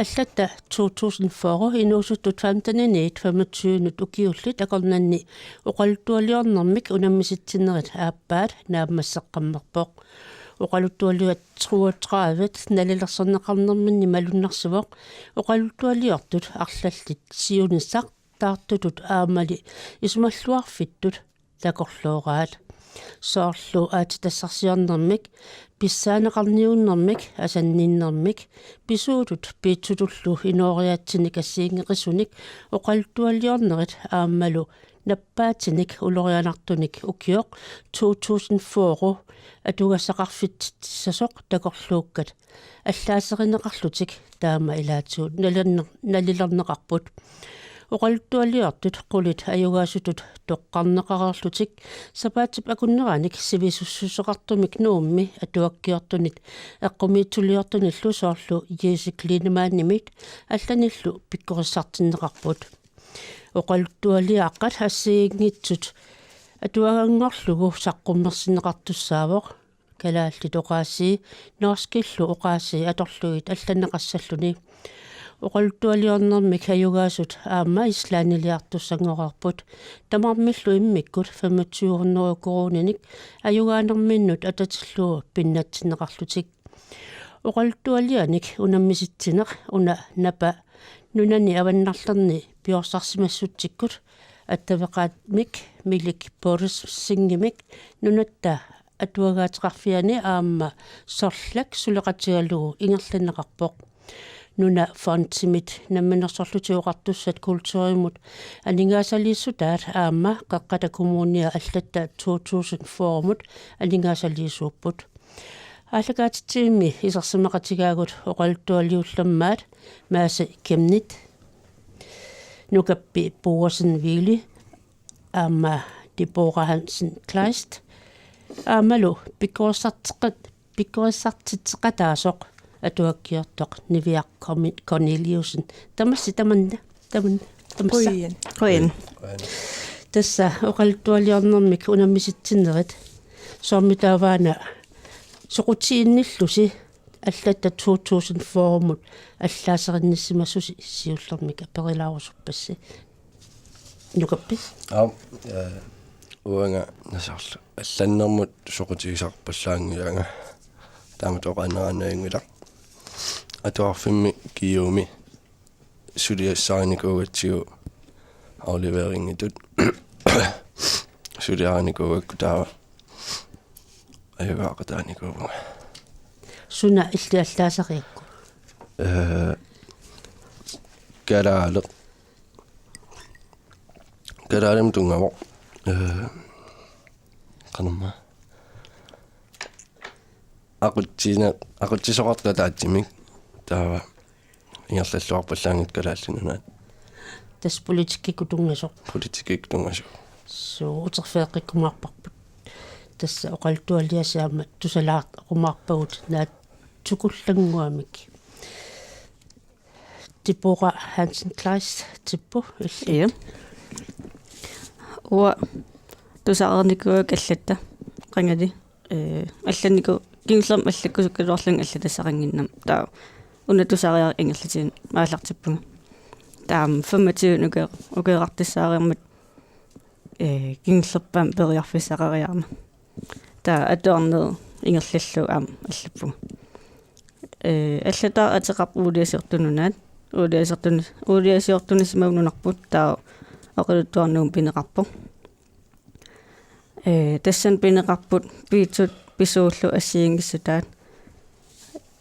Allata 2004 inuusuttut 15 ukiullit akornanni oqaluttualiornermik unammisitsinnerit aappaat naammasseqqammerpoq oqaluttualiuat 32 nalilerserneqarnerminni malunnarsuvoq oqaluttualiortut arlallit siunissaq taartutut aamali isumalluarfittut takorlooraat soorlu aatitassarsiornermik писсаанеқарниуннэрмик асанниннэрмик писуутут пиитсутуллу инориаатсиник ассиингеқиссуник оқалтуаллиорнерит ааммалу наппаатиник улорианартуник укиоқ 2004 атугассақарфитсисасоқ такорлууккат аллаасеринеқарлутик таама илаатсуут налилернеқарпут оқалтуаллиортут қулит аюгаасутут тоққарнеқарерлутик сапаатип акуннераник сивисуссусеқартумик нуумми атуаккиортунит эққумиитсулиортуниллу соорлу иесиклинемааннимит алланиллу пиккориссартиннеқарпут оқалтуалиааққат ассиингитсут атуагангорлугу саққуммерсинеқартуссаавоқ калаалли тоқааси норскиллу оқааси аторлуит алланеқассаллуни оқалтуалиорнэрмик аюгаасут аама ислаанилиартуссангорарпут тамармиллу иммиккут 25 корониник аюгаанерминнут ататиллуу пиннатсинеқарлутик оқалтуалианик унаммиситсинеқ уна напа нунани аваннарлерни пиорсарсимассутсиккут аттавеқаатмик милик порис сингимик нунатта атуагаатеқарфиани аама сорлак сулеқатигалугу ингерланеқарпоқ нуна фонтимит намминерсорлутиоқартуссат культуримут алингаасалииссутаат аама қаққата коммуния аллатта 2004 мут алингаасалиисууппут ааллагаатитсиимми исерсимақатигаагут оқалтуалиулламмаат мааса кемнит нукаппи боорсен вили аама дебора хансен клайст аамалу пиккорсартитеқатаасоқ атуаккиортоқ нивиаққомит Корнелиусен таманна коин тасса оқалтуалиорнэрмик унаммиситсинерит соормитааваана соқутиинниллуси аллатта 2004 мут аллаасеринниссимассуси сиуллэрмик аперилаарусуппасси нукаппи уанга насарлу алланнэрмут соқутигисарпаллаангиаанга таамат оқаанеранаангила атуарфимми киуми сулиассааникуугатсигу ауливерингитут сулиааникуугакку таава аюгаақатааникууга суна иллиаллаасариакку гараалем тунгаво канамма aqutsisoqartataatsimik taava ингерллуарпаллаангит калааллинунаат тас политиккикутунгаsoq so утерфеэққиккумаарпарпут тасса оқалтуалиасаама тусалаат қумаарпагут наат тукуллангуамик Deborah Hansen Kleist типпу илли уа тусаарникуак аллатта қангали алланику кинглерм аллаккусуккалуарлун аллатассақангиннам таа унатусариар ингерлатин маалартиппунга таам 25 укеэрартиссаариармат кинглерпаам периарфиссақариарма таа атуарнер ингерллу аам аллаппунга аллатаа атеқарп уулиасиортунунаат уулиасиортунисимагунунарпут таа оқалуттуарнуум пинеқарпо тассан пинеқарпут пиитсут писууллу ассиингиссутаат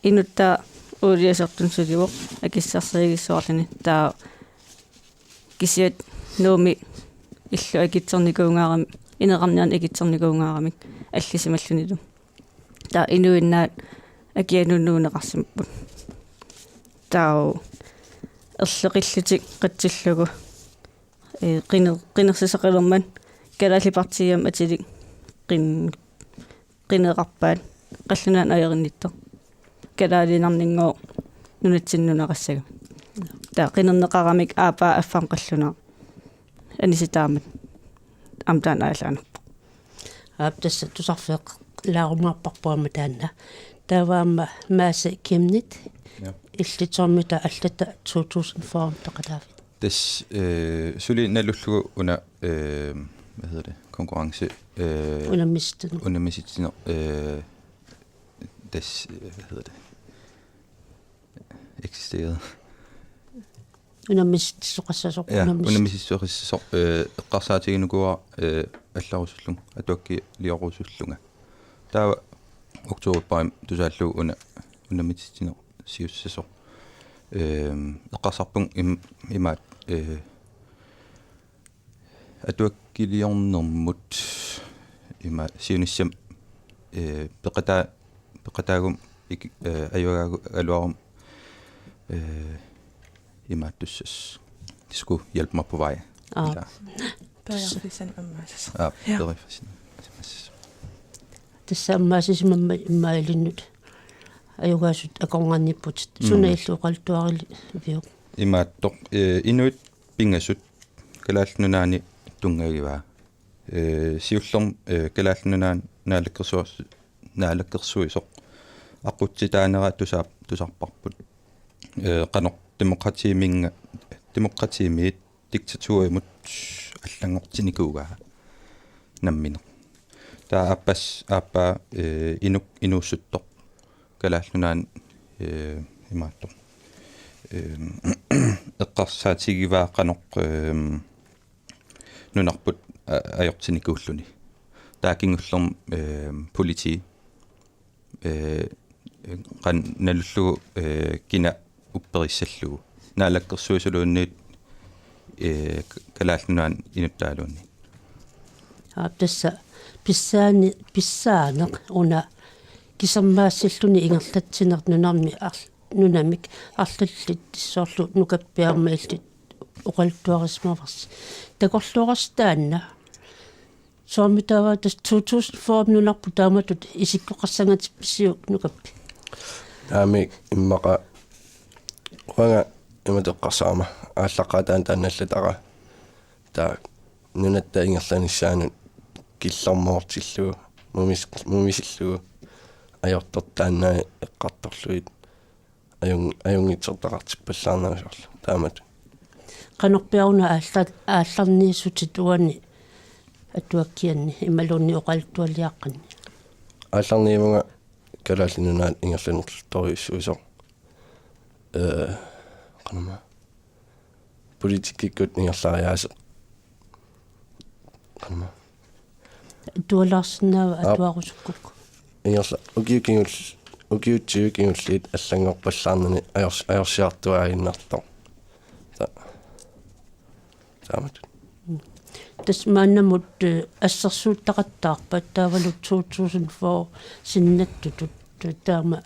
инутта уулиасертунсуливоқ акиссарсеригиссуарлани таа кисиат нууми иллу акитсерникуунгаарами инеқарниан акитсерникуунгаарамик аллисималлунилу таа инуиннаат акиануннуунеқарсимаппут таа эрлеқиллутик қатсиллугу qinnersisaqilumman kalaalipартиам атилик qinneqarpaat qallunaан ajerinnitto kalaalinarninngoo nunatsinnuneqassага таа qinnerneqaramik аапаа аффаан qalлунаа аниситаамат амтаан аалаанерпо аптасса тусарфеқ лаарумаарпарпуама таанна Taavaamma maase kimnit Ja. иллитормита аллата 2004 тақалаави. Das suli nalullugu una hvad hedder det? Konkurrence Unamistun. Universiteter das hvad hedder det? Eksisterede. Unamistsoqassasor. Ja, universiteter qasaatiginukuwa allarusullung atuakki liorusullunga. Taa oktoberpaim tusaallu universiteter siussasor. Eqqarsarpung imaat atuakkiliornermut ima siunissam peqataagum ayuagaagu aluarum imaattussas tisku hjælpe mig på vej. Pærfisan ammaasas. Ja, pærfisan. Tassaammaasismamma immailinnut ajugaasut akorngarnipput sunailluqaltuarili viu. Imaattoq inuit pingasut kalaallunaani tungagivaa. Siullorm kalaallunaani naalakkersuisoq aqutsitaanera tusarparput qanoq demokratiimiit diktatuurimut allangortinikuugaa nammine taa appa inuussuttoq kalaallunaani imaattoq eqqarsaatigivaa qanoq nunarput ajortinikuulluni taakingullerm politi qan nalullugu kina upperissallugu naalakkersuisuluunniit kalaallunaani inuttaaluunni Tassa pissaaneq una kisarmaassilluni ingerlatsinertunarmi nunamik arlallit tissoorlu nukappiarma illit oqaltuarismavars takorluorastaanna soormitava tas 2004 nunarpu taamatut isikkoqarsangatippissiu nukappi taami immaqa wanga imateqqarsaama ааллаққатаан таанналлатара таа нунатта ингерланissaanут киллэрмоортиллугу мумисиллугу ajortortaannaa eqqartorluit ajungitsertaqartippallaarnausarlu taamat qanorpiaruna aallarniissutit uani atuakkianni imalunni oqaltualiaqqanni аалларниимунга калааллинунаат ингерланерторюссуисо qanama politikikut ingerlaariaase qanama tualaarsinnaava atuarusukku ingerla ukiutsiukingulliit аллангорпаллаарнани ajorsiartuaginnartor taamat tas maannamut assерsuuttaqattaarpat taavalut 2004 sinnattutut taama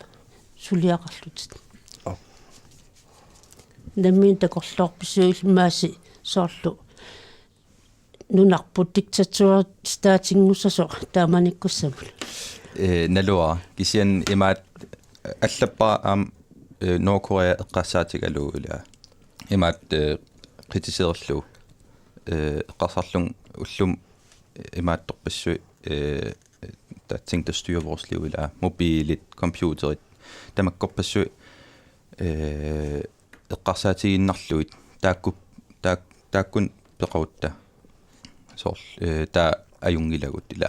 suliaqarlutit наммин такорлоорписуил маasi соорлу нунарпут диктатур стаатингуссасо тааманиккуссамул nalua kisian imaat allappa am Nordkorea eqqassaatigaluula imaat kritisererlu eqqarsarlung ullum imaattorpissui der ting der styrer vores liv eller mobilit computerit tamakkorpassui eqqarsaatiginnarluit taakkun peqavutta soor taa ajungilagut ila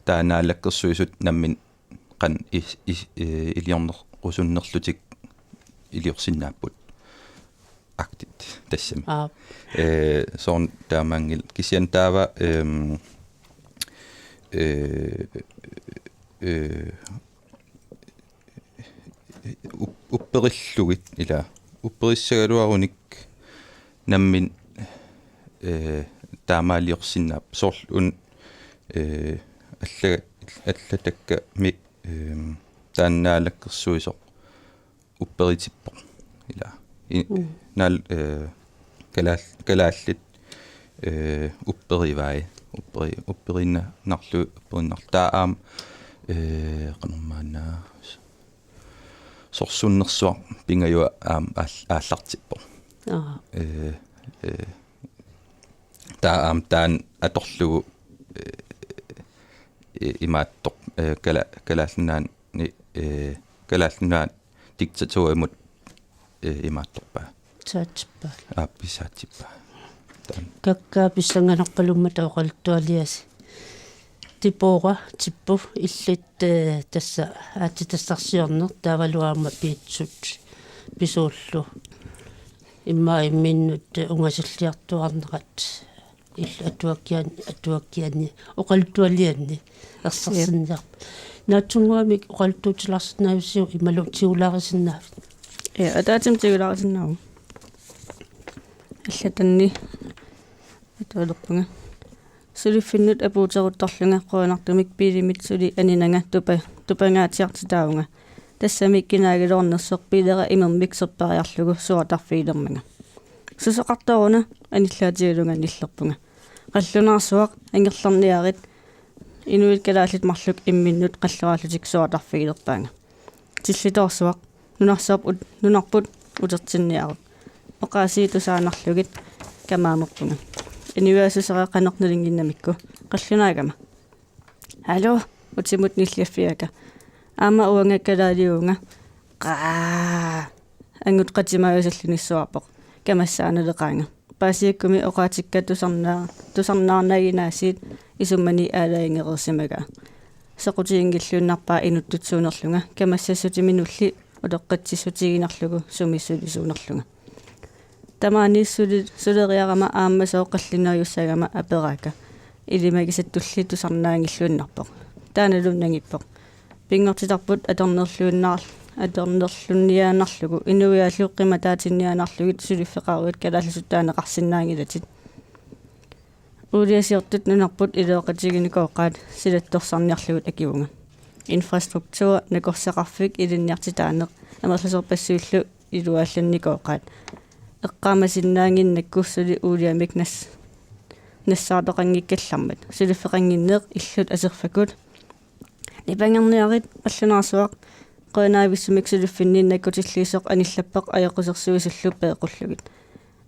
taa naallakkersuisut nammin qan iliornerrusunnerlutik iliorsinnaapput aktit tassami soorn taamangil kisian taava upperillugit ila upperissagaluarunik nammin taamaaliorsinnaap soorlun allatakka mi taannaalakkersuisoq upperitippoq ila naal kalaallit upperinna narlu upperinnartaa aam qanormaana sorsunnersuaq pingajua aam aallartippoq taa aam taan atorlugu imaattoq kalaallinaan ni kalaallunaat diktatoriumut imaattorpaa taatippa aappisaatippa kakkaa pissanganarpalumma tooqaltualiasi tipora tippu illit tassa aatitassarsiorner taavaluarma piitsut pisuullu imma imminnut ungasilliartuarnerat illa atuakkiani oqaltualianni ersersinniar naatsunguami oqaltuutilarsinaavisiu imalu tiulaarisinnaavit атаатим тигулаарисиннаагу аллатанни атуалерпунга сулиффиннут апуутерутторлунга қуанартумик пилимит сули анинага тупангаатиартитаунга тассами кинаагилорнерсоқ пилера имермик серпариарлугу суатарфиилермага сусоқартаруна аниллаатигалунга ниллерпунга қаллунаарсуақ ангерларниарит инуит калааллит марлук имминнут қаллорааллутик суатарфиилерпаanga тиллиторсуақ нунарпут утертинниарут оқаасиитусаанарлугит камаамерпунга иниваасусеқақанернилингиннамикку қаллунаагама алло утимут ниллиаффиака аама уангаккалаалиунга қаа ангут қатимаасаллуниссуарпоқ камассааналеқаанга паасиаккуми оқаатикка тусарнаарнагинаасиит исуммани аалаингерерсимага сеқутиингиллууннарпаа инуттутсуунерлунга камассассутиминулли улеққатсиссутигинарлугу сумиссулисуунерлунга тамааниссули сулериарама ааммасооққаллинаюссагама аперака илимагисаттулли тусарнаангиллууннарпоқ тааналуннагиппоқ пингортитарпут атернерлунниаанарлугу инуиааллуққима таатинниаанарлугит сулиффеқаруит калаалласуттаанеқарсинаангилатит улиасиортут нунарпут илеоқатигиникооқаат силатторсарниарлугут акивунга инфраструктура накорсақарфик илинниартитаанеқ амерласорпассуиллу илуаалланникооқаат эққаамасиннаангиннаккуссули уулиамик нассаатоқангиккаллармат сулиффеқангиннеқ иллут асерфакут нипангерниарит аллунаарсуақ qoinaavissumik sulufinniinnakutillиисоқ аниллаппеқ аёқусерсуисуллу пеэқуллугит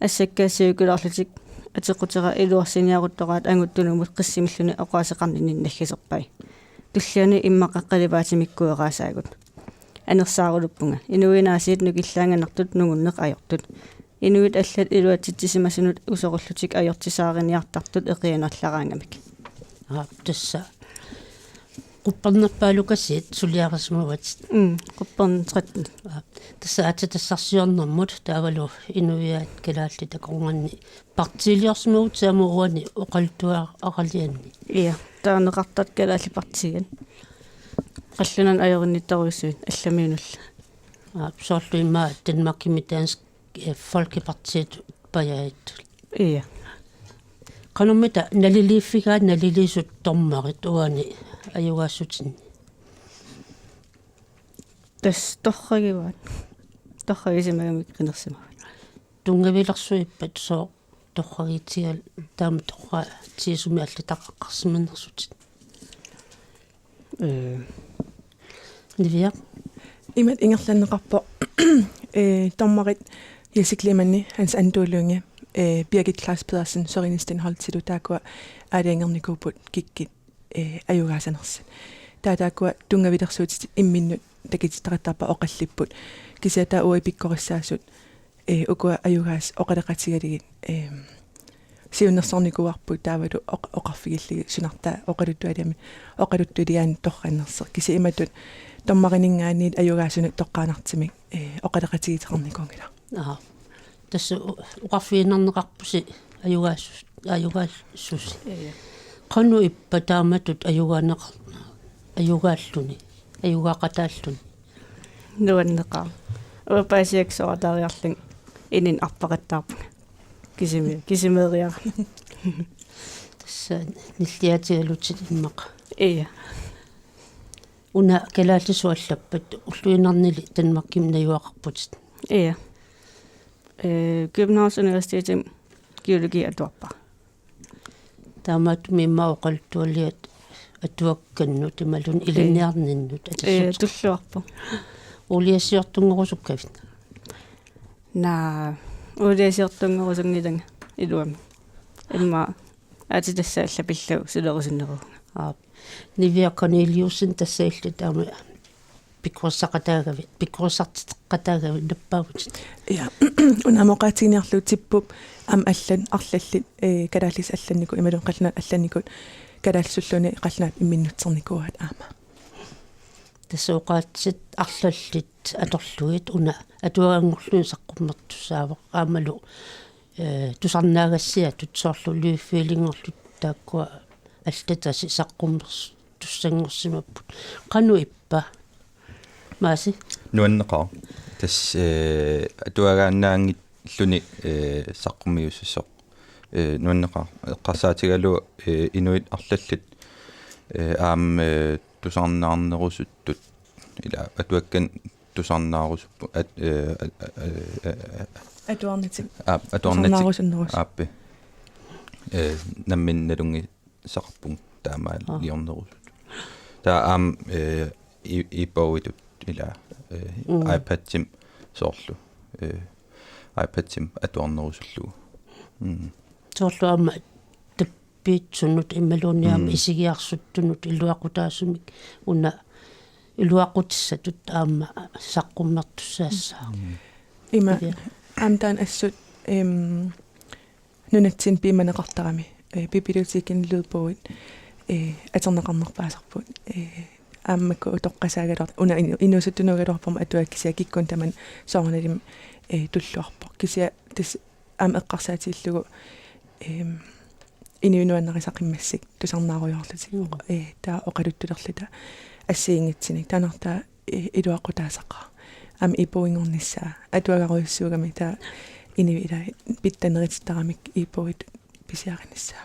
ассаккаассиукулаарлутик атеқутера илуарсиниаруттораат ангуттунумут қиссимиллуни оқаасеқарниннаггасерпай туллиани иммақаққаливаатимиккуераасаагут анерсаарулуппунга инуинаасиит нукиллаанганартут нугуннеқ аёртут инуит аллат илуатситсимасунут усоруллутик аёртисаариниартартут эқианерлараангамик тасса qupparnerpaalukasiit suliarismuvat qupparnertratni tassa atatassarsiornermut taavalu inuiaat kalaalli takornganni partiliorsimuut saamuruani oqaltua aqalianni ia taaneqartat kalaalli partigan qallunan ajorinnittoruissuit allamiunulla soorlu imma Danmarkimi Dansk Folkepartiet pajaat ia qanummita naliliiffigaat nalilisuut tormarit uani ajuaassutin tas torragivaat torragisimagumik qinersimavat tungavilersuippat soo torragitial taama torra tiisumi allitaqaqqarsimanersutit nivia Imat ingerlanneqarpo tormarit Jessica hans anduulunga Birgit Klaus Pedersen Sorinisten Holtilu taakua aaliangernikuput kikkit ajugaasanersit taataakua tungavilersuutit imminnut takititaqattarpa oqallipput kisiata uai pikkorissaasut ukua ajugaas oqaleqatigaligit siunnersornikuarput taavalu oqarfigilligi sunartaa oqaluttualiami oqaluttuliaan torrannerser kisi imatut tormariningaaniit ajugaasunut toqqaanartimik oqaleqatigiteqarnikungila tässä uqarfiinarneqarpusi ajugaassusi qanu ippa taamatut ajugaalluni ajugaaqataalluni nuanneqaa upaasiaksoortariarlung inin arpaqattaarpunga kisimeriara tässä nilliatigalutit immaqa ia una kalaallisuallappat ulluinarnili Danmarkim najuaqarputit ia Københavns Universitet geologi atuarpa taamaatumi imma oqaltualiat atuakkannut imalun iliniarninnut tulluarpu uliassiortungerusukkavit na uliassiortungerusungilanga iluami imma atitassaallapillagu silerusinneru Nivia Corneliusen tassaillu taama пиккуассақатаагавит пиккуассартеққатаагавит наппаагут ja unamoqaatiginerlu tippup am allan arlallit kalaallis allanniku imalun qallunaat allannikut kalaalsulluни qallunaat imminnutsernikуat aama тассооqaatсит арлаллит аторлуит уна атуаангорлуни саққуммертусаавоқ аамалу тусарнаагассиа тутсоорлу луиффиилингорлут тааккуа аллатаси саққуммерс туссангорсимаппут қану иппа maaси нуаннеқар тас атуагааннаангит луни саққуммиуссоқ нуаннеқар эққарсаатигалу инуит арлаллит аам тусарнаарнерусуттут ила атуаккан тусарнаарусуппу atuarnitик атуарнатик ааппи намминналунги сақарпун таамаал лиорнерусут таа аам ипауитут ила iPad-тим соорлу iPad-тим атуарнерусуллугу соорлуама таппиитсунут иммалуниама исигиарсуттунут илуақутаасумик уна илуақутиссатут аама саққуммертуссаассаа има амтан ассут нунатсин пиманеқартарами библиотекин луупуит атернеқарнерпаасарпут ааммаку тоққасаагалар уна инусуттунугалуарпама атуаккисиа киккун таман соорналим туллуарпо кисиа тис аам эққарсаатииллугу инуинуаннерисақиммассик тусарнааруйорлутик таа оқалуттулерлита ассиингитсиник таанартаа илуақутаасаққа ам ипоингорниссаа атуагаруйуссуугами таа инуила питтанерититарамик ипоит писиариниссаа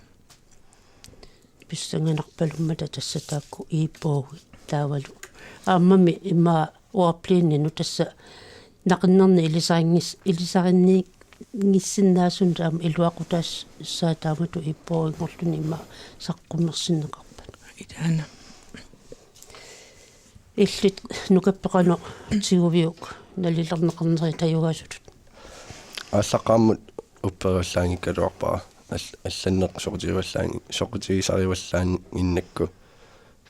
писсанганарпалуммата тассатаакку ипоуи таавалу ааммами имма уарплииннину тасса нақиннерни илисаринниингиссиннаасун таама илуақутаас саатаамату ипоингорлуни имма саққуммерсиннеқарпат итаана иллит нукаппеқано тигувиук налилернеқарнери таюгаасутут ассақааммут уппераллаангиккалуарпаа алланнеқ соқутиваллаанги соқутигисариваллаани иннакку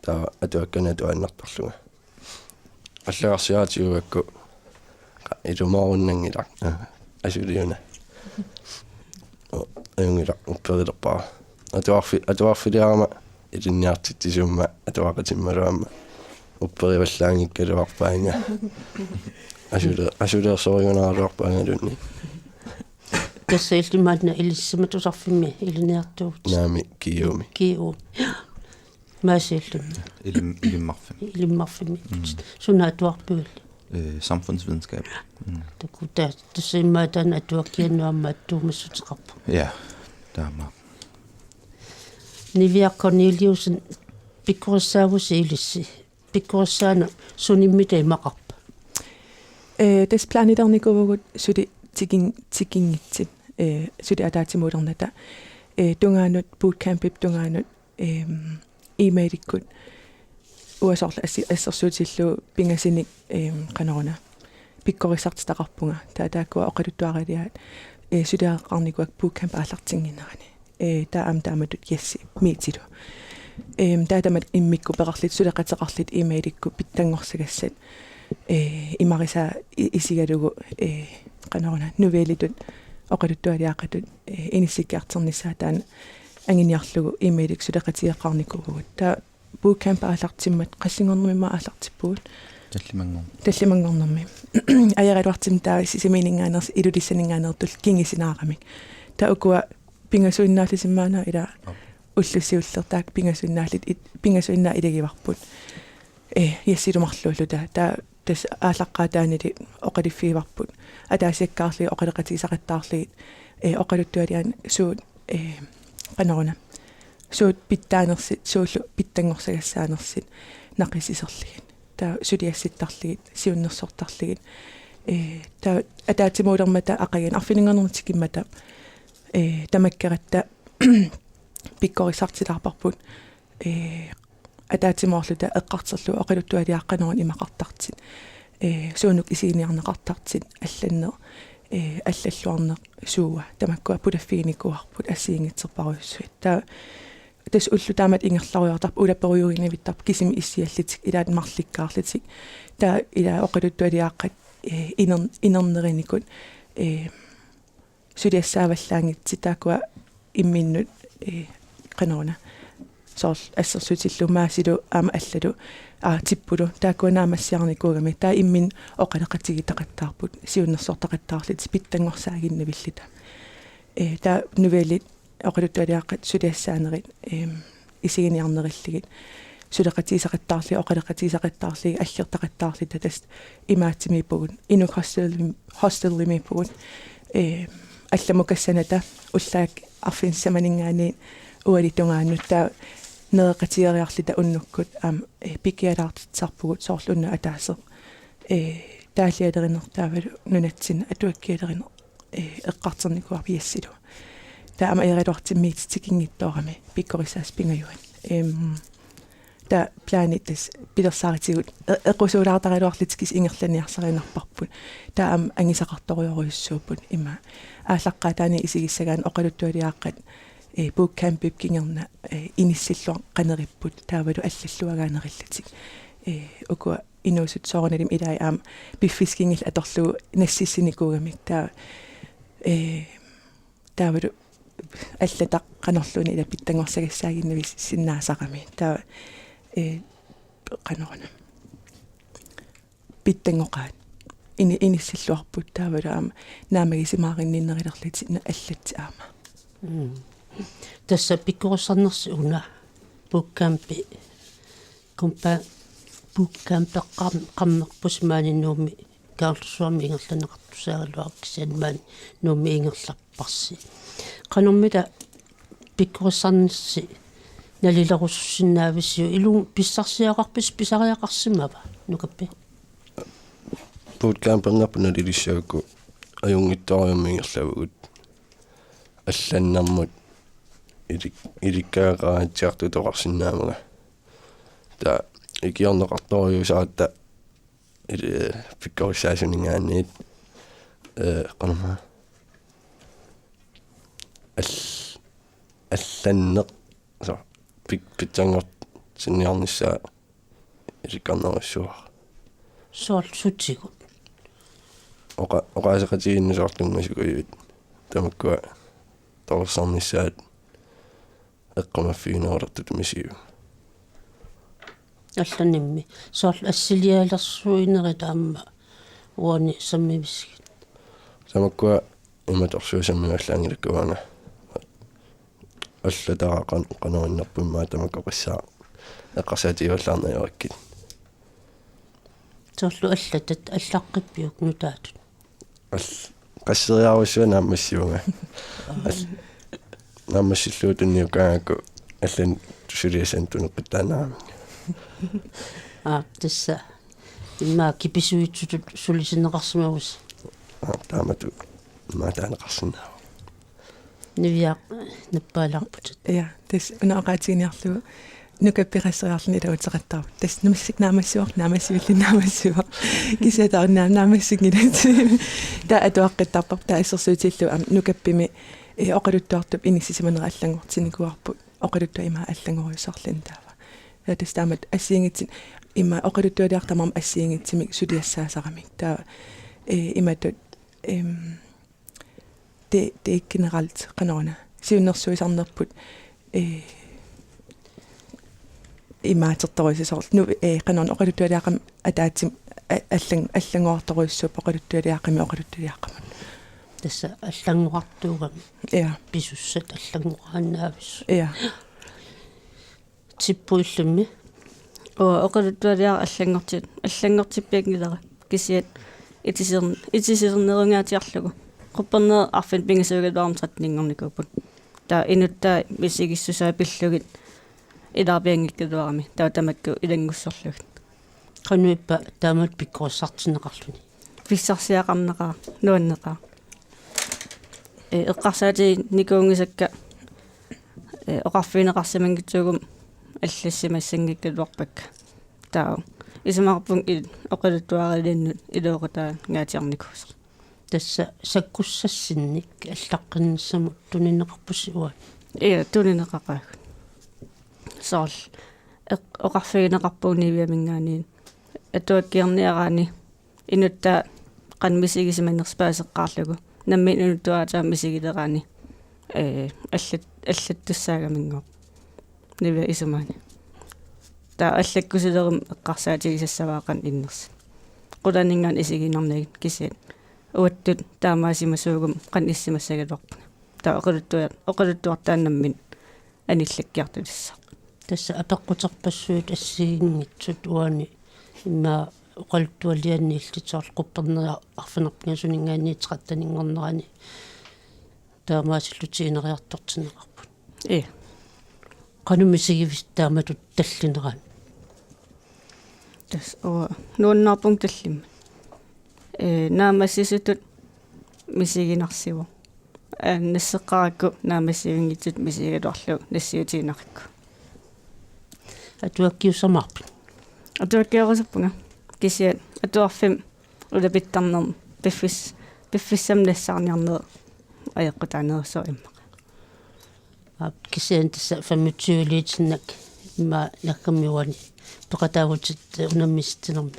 таа атуаккана туаннарторлуга аллагарсиаатигуакку илумааруннангилар асулиуна аюнгила упперилерпаа атуарфилиарама илинниартиттисумма атуақатиммалуамма уппериваллаангиккалуарпаанга асулеерсориунааруарпаангалунни тассаилтимаатна илиссиматусарфимми илиниартуут наами киу маасииллунна илиммарфимми сунаатуарпугил samfundsvidenskab такута тассимаатаана атуаккианнуамма аттуумассутеқарпу ja таама Nivia Corneliusen pikkurissaavussi ilissi pikkurissaana sunimmitei maqarpa des plaanitarnikuvugut suli tikingitsit suli ataatimuulernata tungaanut bootcampip tungaanut emailikkut uasorla assersuutillu pingasinik qanoruna pikkorisartitaqarpunga taakua oqaluttuariliaat suliaqarnikuak bootcamp aallartinginnerani taa amtaamatut yassi miitilu taatamat immikku peqarlit suleqateqarlit emailikku pittangorsigassat imarisaa isigalugu qanoruna nuveelitut oqaluttualiaqatut inissikkiarternissaa taana anginiarlugu emailik suleqatigeqqarnikuugut taa bootcamp aallartimmat qassingornumimma aallartippuut таллимангорнэрми аяралуартим таа сисиминингааnerс илулиссанингааnertul кингисинаарамик таа укуа пингасуиннаалисиммаана ила уллуссиуллертаак пингасуиннаа илагиварпут яссилумарлууллу таа тас ааллаққаатаанили оқалиффигиварпут атаасиаккаарли оқалеқатигисақаттаарли оқалуттуалиан суут канаруна суут питтаанерсит сууллу питтангорсагассаанерсит нақисисерлигит таа сулиасситтарлигит сиуннерсортарлигит таа атаатимуулермата ақаган арфинингернэртикиммата тамаккератта пиккорисартилаарпарпут атаатимоорлута эққартерлу оқалуттуалиаққанерун имақартартит суунук исигиниарнеқартартит алланнер аллаллуарнеқ сууа тамаккуа пулаффигиникуарпут ассиингитсерпаруйуссуит таа тас уллу таамат ингерларуйортарп улаперуйугинавиттарп кисими иссиаллитик илаат марликкаарлитик таа ила оқалуттуалиааққат инернериникут сулиассааваллаангитси таакуа имминнут канаона соор ассерсутиллу маасилу аама аллалу типпулу таакуанаамассиарникуугами таа иммин оқалеқатиги тақаттаарпут сиуннерсортақаттаарлит питтангорсаагиннавиллита таа нувелит оқалуттуалиааққат сулиассаанерит исигиниарнериллигит сулеқатисақаттаарли оқалеқатисақаттаарли аллертақаттаарли татас имаатсимиппугут инук хостеллимиппугут алламукассаната уллаак арфинсаманингаани уалитунгааннут таа неэқатиериарлита уннуккут пикиалаартитсарпугут соорлунна атаасер таалиалеринертаавалу нунатсина атуаккиалеринер эққартерникуар пиассилу таама эрилуартиммиититикингиттоорами пиккорисаас пингаюан та планетис пилерсааритигут эққусуулаартарилуарлитикис ингерланиарсаринарпарпут таам ангисақарториоруйуссууппут има ааллаққаатаани исигиссагаан оқалуттуалиааққат бууккампип кингерна иниссиллуа қанериппут таавалу аллаллуагаанериллатик уку инуусут соорналим илай аам пиффискингил аторлуу нассиссиникуугамик таа таавалу аллата канерлуни ила питтангорсагассаагиннавис синнаасақами таа канерна питтангоқаат иниссиллуарпут таавалу аама наамагисимааринниннерилерлити аллатси аама tässä pikkuosannas una bookcampi kompa bookcamp qammerpusmaani nuumi kaarlusuami ingerlaneqartusaaluarkisianmaani nuumi ingerlapparsi qanormita pikkuosannissi nalilerusussinnaavissio ilun pissarsiaqarpis pisariaqarsimava nukappi bootcamp ngapuna dilissaakku ajungittoriummi ingerlavugut алланнармут иликкаагаатсиарту тоқарсинаамага та икиорнеқарторюусаатта пиккорисаасунингаанниит qanama алланнеқ со питтангор синниарнissaa иликкарнеруссуар sool sutsigут оqaасеқатигиннусаарлунгасукуйут тамаккуа торсарнissaат эққамаффигинерулертут мисиу алланимми соол ассилиалерсуинери таама уани саммивисгит тамаккуа иматорсуусаммигаллаангилаккуана аллатаақан қанериннерпуммаа тамаккоқиссаа эққарсаатигаллаарнаёраккит соорлу аллатат аллаққиппиук нутаатут qasseriarussua naammassiunga naammassillууtunniukaangakku аллан тусулиасан тунеққитаанаами тасса имма киписуитсутут сулисинеқарсимавус таамату маатаанеқарсинаа нивиа наппаалаарпут я тас унаақаатигиниарлугу нукаппирассериарлни илаутеқаттарпут тас намассик наамассуар кисатаар наамассигилати та атуаққиттарпар та иссерсуутиллу нукаппими оқалуттуартуп иниссисиманера аллангортиникуарпут оқалуттуа има аллангоруйусарлин таава тас таамат ассиингитсин има оқалуттуалиартамам ассиингитсимик сулиассаасарамик таа иматут det er ikke generelt kanone. Sivnersuisarnerput i maatertoruisisort nu kanon oqaluttualiaqam ataatim аллангоорторуйссуп oqaluttualiaqami oqaluttualiaqamun тасса аллангуартуугам я писуссат аллангуааннаавис я типпуиллумми оқалуттуалиара аллангортиппиагнилера кисиат итисернерунгаатиарлугу qupperner arfin pingisugatuarmsatninngornikuput ta inuttaa visigissусаа пиллугит илаарпиангиккалуарами таа тамакку илангуссорлугит qannuippa taamat pikkuassartineqarluni фиссарсиақарнеқаа нуаннеқаа эққарсаати никуунгисакка оқарфинеқарсимангитсугум аллассимассангиккалуарпакка таа исмаарпун оқалуттуарилиннут илуоқутаа гаатиарникус тасса саккуссассинник аллаққиннссамут тунинеқарпуссуа тунинеқақаа soorl oqarfigineqarpuuniviamingaaniin atuakkiarniaraani inuttaa qanmisigisimannerspaasеққарлугу наммин инуттуаатаа мисигилераани аллаттуссаагамингоо нивя исумаани таа аллаккусилерим эққарсаатигисассаваақан иннерс qulaningaan isiginarnagit kisiat uattut taamaasimassuugum qan issimassagaluarpuna taa oqaluttuartaannammin anillakkiartulissa тасса апеққутерпассуут ассигингитсут уани имма оqaluttuалианни иллитсоор қуппернера арфинерпингасунингаанниитеқаттанингорнерани таамаасиллутигинериартортинеқарпут qanumисигивис тааматут таллинерaan тас нууннаарпунг таллимма наамассисутут мисигинарсиву нассеққаракку наамассивингитсут мисигалуарлу нассиутигинаракку атуаккиусамарпут атуаккиорусаппунга кисиат атуарфим улапиттарнерм пиффиссам нассаарниарнер аеққутаанерсоо имма кисиан тасса 25 литиннак имма наккамиуани тоқатаагутит унаммистинерми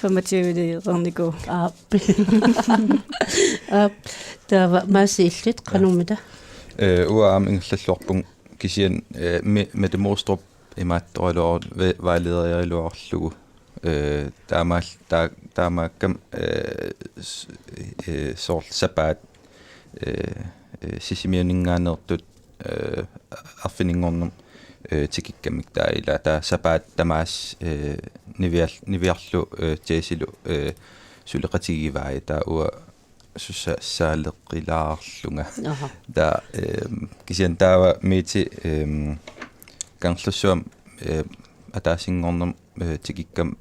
25 литернику тава масииллит qanumita uaam ingerlalluarpung kisian Mette Mostrup imaattorluor vejlederiluarlugu taamaakkam sort sapaat sisimiuninngaanertut arfiningornum tikikkamik taila ta sapaat tamaas niviarlu teesilu suleqatigivai ta ua saaleqqilaarlunga ta kisian taava miiti kangllussuam ataasinngornum tikikkam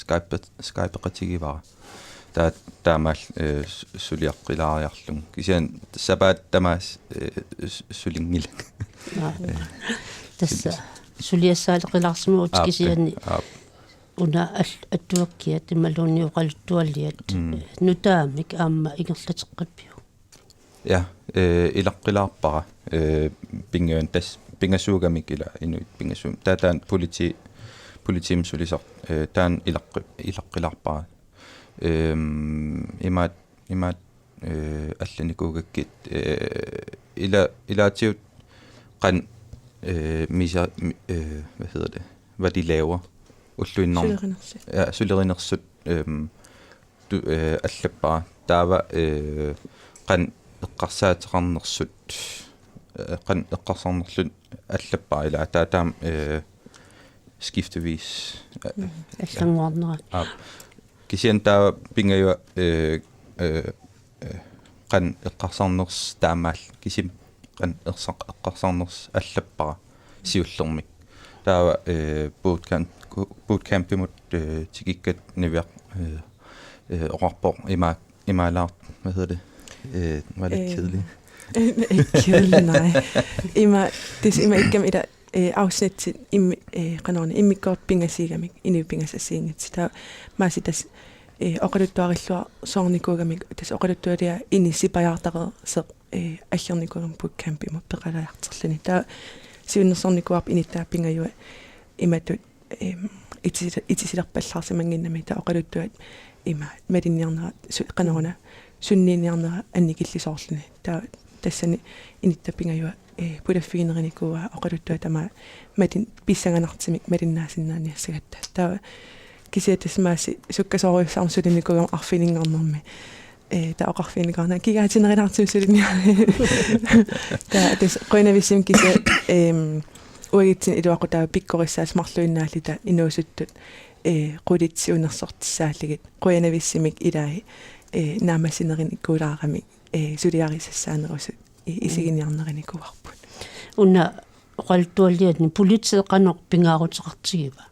Skype-eqatigivara ta taamaal suliaqqilaariarlung kisian sapaat tamaas sulingil тасса сулиассаалеқилаарсимуут кисианни уна аттуаккиат ималуунниуқалуттуаллиат нутаамик аама ингерлатеққаппиу ja ilaqqilaarpara pinguan tas pingasuugamik ila inuit pingasum tataan politim sulisar taan ilaqqilaarpara imaat алланикуугаккит ilaatiut qan misa hvad hedder det hvad de laver ulluinnorm ja sulerinersut allappa taava qan eqqarsaateqarnersut qan eqqarsarnerlut allappa ila taataam skiftevis аллангуарнера kisian taava pingayua qan eqqarsarners taamaal kisim qan eqqarsarners allappara siullermik taava bootcampimut tikikkat niviaq oqarpor imaalaart hvad hedder det var lidt kedeligt kedeligt nej det er ikke et afsnit til qanarni immikkoort pingasigami inupingasassiingit ta maasitas oqaluttuarillua soornikuugamik tas oqaluttualia inissipajартaqer se аллерникугам bootcampimut peqalajarterluni ta siunnersornikuarp inittaa pingajua imatut itisilerpallarsimanginnami ta oqaluttuat ima madinniarnera qanaruna sunniiniarnera annikillisoorluni ta tassani inittapingajua pulaffiginernikua oqaluttua tama madin pissanganartimik madinnaasinnaaниассагатта та кисиатасмааси суккасоруйссаарсулинникугам арфинингарнэрми та оқарфиннигарна кигаатинерилаартуусулинниа та тас қойнависсим киса уагитсин илуақутаа пиккориссаас марлуиннаалита инуусуттут qulitsuunersortissaalligit qoyanavissимик илааи наамасинеринниккуулаарами сулиарисассаанерусут исигиниарнеринникуарпут уна оқалтуаллиатни политеқанеқ пингаарутеқартигива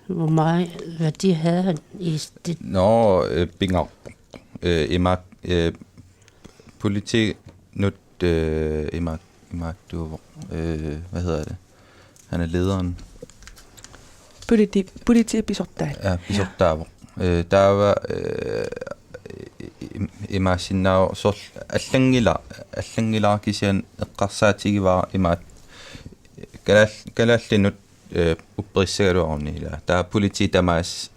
hvor meget hvad de havde i det binger imak politik nu imak du hvad hedder det han er lederen politik episode ja episode der var имаасиннао сор аллангила кисиан эққарсаатигивара имаат калааллинут уппериссагалуарни ила таа полити тамаас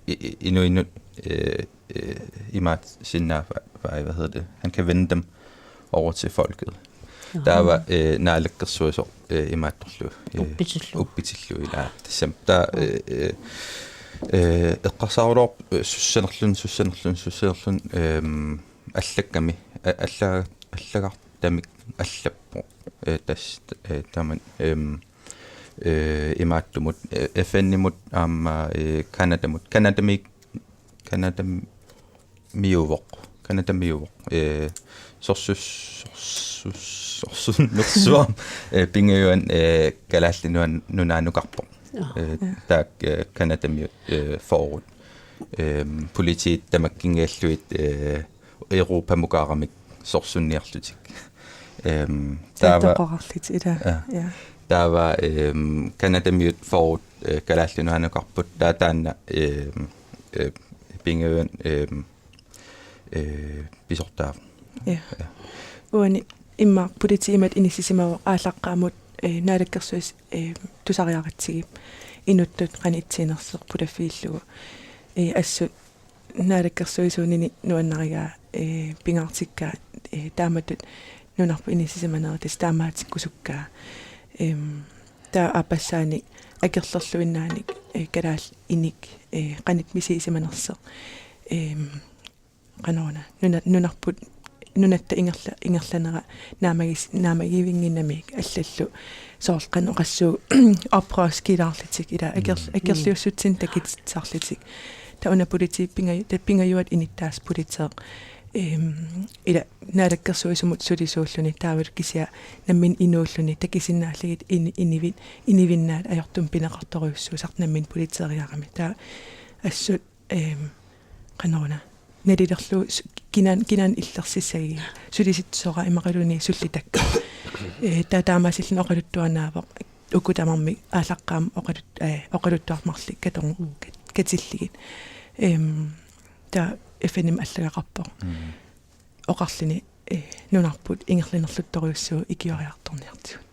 inuinut imat sinnafa hvad hedder det han kan vende dem over til folket. Der var naalekkersuisor imattorlu uppitillu ila tissamta eqqarsaarulor sussanerlun allakkami allagartamik allappo tas taman imaattumut FN-imut aama kanadamiuvoq sorsunnersuam pingayuan kalaallinuan nunaanukarpo taak kanadamiut forward politiit tamakkingialluit Europa mukaaramik sorsunniarlutik der var kanadamiut forward kalaallinuaanukarput taanna pingayuan bisortaaf uani imma politiimat inissisimaw aalaqqaamut naalakkersuis tusariaqatsigi inuttut qanitsiinerseq pulaffiillugu assut naalakkersuisuunini nuannarigaa pingaartikkaa taamatut nunarpu inissisimaneeris taamaatikkusukkaa taa apassaani akerlerluinnaanik kalaal inik qanit misiisimanerseq qanoona nunarput nunatta ingerlanera naamagivinginnamik allallu soorqan oqassuu opraaskilaarlitik ila akerliussutsin takitsaarlitik tauna politiippingajuat inittaas politeeq ila naalakkersuisumut sulisuulluni taavut kisia nammin inuulluni takisinnaallagit inivinnaat ajortum pineqartoriussuusart nammin politeeriaqami taa assut qanoona nalilerlu kinan illerssissagi sulisitsora imaqaluni sullitakka taamaasillu oqaluttuanaavoq ukutamarmi aalaqqaam oqaluttuarmarlik katorn katilligit ta FN-im allagaqarpo oqarlini nunarput ingerlinerluttoriussuu ikioriartorniartigut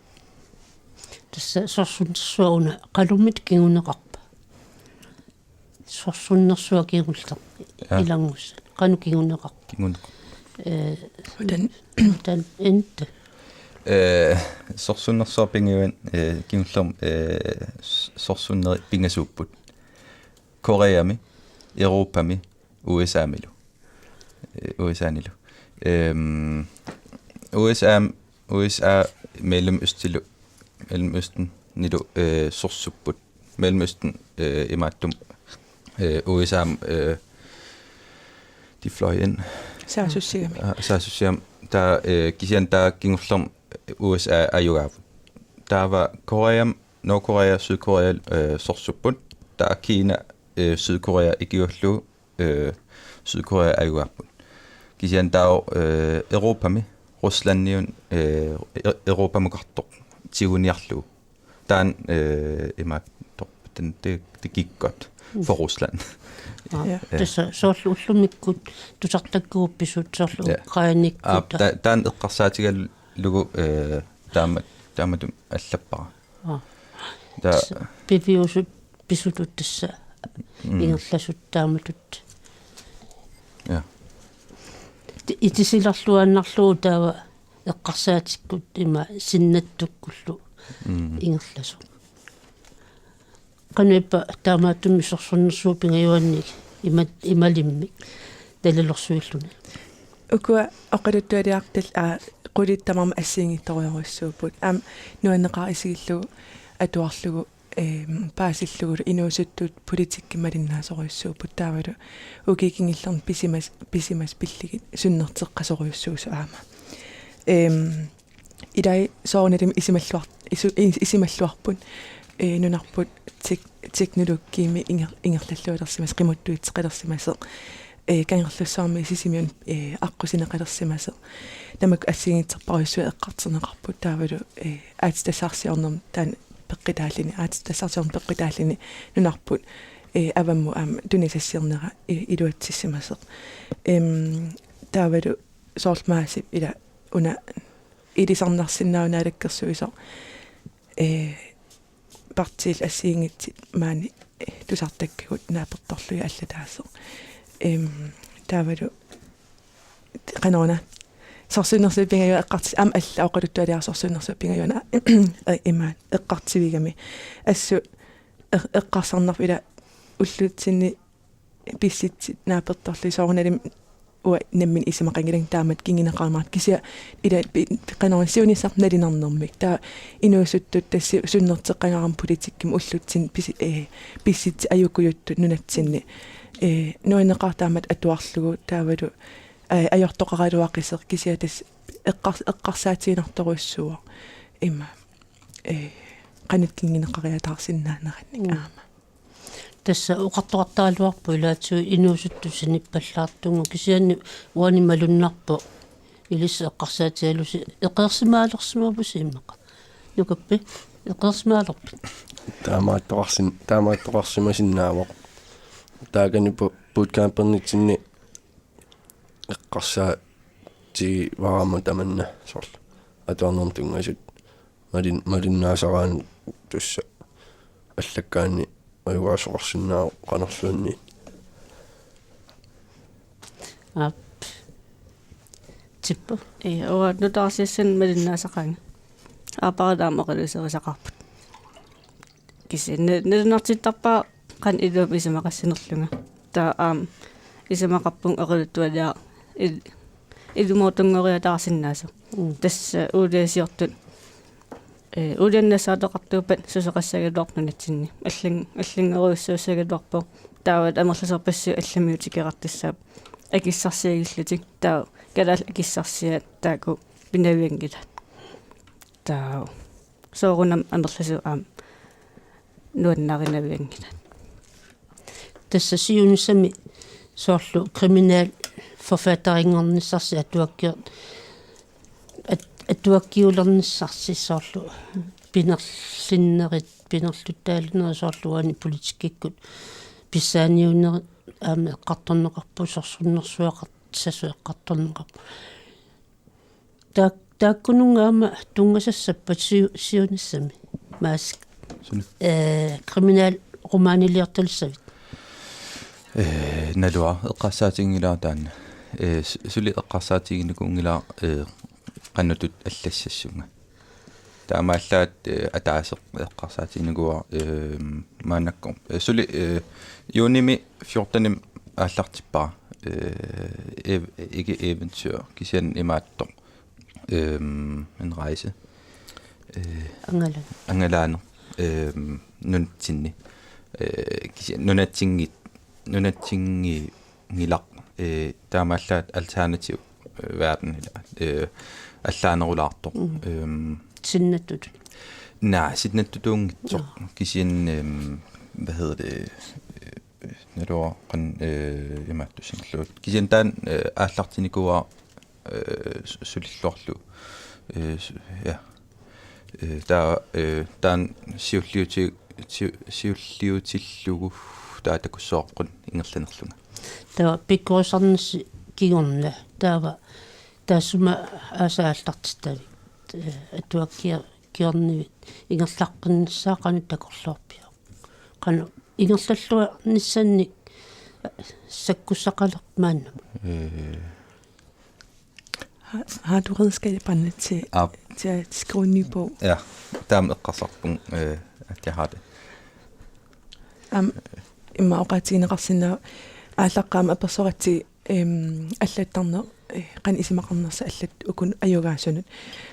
tassa sorsunnersuuna qalumit kinguneqarpa sorsunnersuua kingullaq ilangus qanu kinguneqarpa tan ente sorsunnersuar pingayuan kingullerm sorsunneri pingasuupput Koreami Europami USA-milu USA Mellemøsten nilu sorsupput Mellemøsten imaattum USA de fløj ind saasussiam der kisian der kingullerm USA ayugavu der var Korea Nordkorea Sydkorea sorsupput der Kina Sydkorea ikiullu Sydkorea ayugavu kisian der Europami Ruslanniun Europa mukartoq tiuniarlu taan imaattoq det gik godt for Rusland. Tassa soorluullumikkut tusartakkuuppisut soorlu Ukrainikkut taan eqqarsaatigallugu taamatum allappara ta piviusut pisutut tassa ingerlasut taamatut ja itisilarluannarluu taava eqqarsaatikut ima sinnattukkullu ingerlasu qanippa taamaattummi sorsunnersuu pingajuannik imalimmik talilorsuilluni ukua oqaluttualiartal qulittamarma assiingittoriorussuuput nuanneqaa isigillu atuarlugu paasillugu inuusuttut politikkimalinnaasoriussuuput taavalu ukikingillerni pisimas pilligit sunnerteqqasoriussuusu aama idai soornalim isimalluarpun nunarput teknologiimi ingerlallualersimas qimuttuitseqalersimaseq kangerlussaarmi isisimiun aqqusineqalersimaseq tamak assiingitserparuissua eqqarterneqarput taavalu aatitasaarsiornerm taan peqqitaallini aatitasaarsiorn peqqitaallini nunarput avammu aam tunisassirnera iluatsissimaseq таавалу соорлмаасип ила уна илисарнарсиннаунаалеккерсуисо партиил ассиингитсит маани тусартаккагут нааперторлуи аллатаасо таавалу канона сорсуннерсу пингаюа эққарти ам алла оқалуттуалиар сорсуннерсу пингаюна имаан эққартивигами ассу эққарсарнарф ила уллутсинни писситсит нааперторлуи соорналим уа наммин исимақангилан таамат кингинеқармаат кися ила канона сиунисар налинарнэрмик таа инуусуттут тасси суннертеққангарам политикким уллутсин писсит аюккуйуттут нунатсинни нуинеқартаамат атуарлугу таавалу ajortoqaraluaqisser kisiatas eqqarsaatiinertoruissuа има qanitkingineqariataarsinnaanerannik aama тасса уқартоқартаалуарпу илаатсу инуусуттусини паллаартунгу кисианни уани малуннарпу илис эққарсаатиалуси эқерсимаалерсимавуси иммақа нукаппи эқерсимаалерпи таамааттоқарсимасиннаавоқ тааганипу буткампернитсинни эққарсаа ти вараму таманна сорл атуарнерм тунгасут малиннаасараан тусса аллаккаани аюгаасоқарсинаа қанерлуунни типпа ова нутаарсиссин малиннаасақаanga аапарадаамақалусерисақарпут киси нернартиттарпаа қан илуп исимақассинерлунга таа исимақарпун эқалуттуалиаа илумоотунгориатаарсиннаасу тасса уулиасиортут уулианнассаатоқартуупат сусеқассагалуарнунатсинни аллингеруйуссуусагалуарпо таават амерласерпассу алламиутикеқартассаап акиссарсиагиллутик таа калаал акиссарсиат тааку пинавиангилат таа соорунам амерласу аам нуаннаринавиангилат тасса сиунissami соорлу криминаал forfatteringornissarsi atuakkiulernissarsi соорлу пинерлиннерит пинерлуттаалунери соорлуани политиккиккут писсааниунери аама эққарторнеқарпу сорсуннерсуақарт сасуэққарторнеқарпу тааккунунгаама тунгасассаппат сиунissami маас криминаал ромаанилиарталсавит налуа эққарсаатингилаа таана сули эққарсаатигинукунгилаа qannutut аллассассунга таамааллаат атаасеқ эққарсаатигинукуа маанаккор сули юними 14-ним ааллартиппара ikke eventyr kisian imaatto en rejse angalaano nuntinni kisian nunattingi ngilaq taamaallaat alternativ verden allaanerulaartor sinnattut sinnattutungitsoq kisian hvad hedder det når kan imaattusingalluut kisian taan aallartinikuwa sulillorlu ja taan siulliutillugu taatakussoorqun ingerlanerlunga таа пиккуусарнисси кигорна таава таассума аасааллартиттали атуаккиа киорнивит ингерлаққиннссаақани такорлуарпиа қана ингерлаллуа ниссанник саккуссақалермаанна Har du redskaberne til at skrive en ny bog? Ja, dermed eqqarsarpun at jeg har det. Imma oqaatigineqarsinna ааллаққаама аперсоратси аллаттарнер qan isimaqarnersa allat ukun ayugaasunut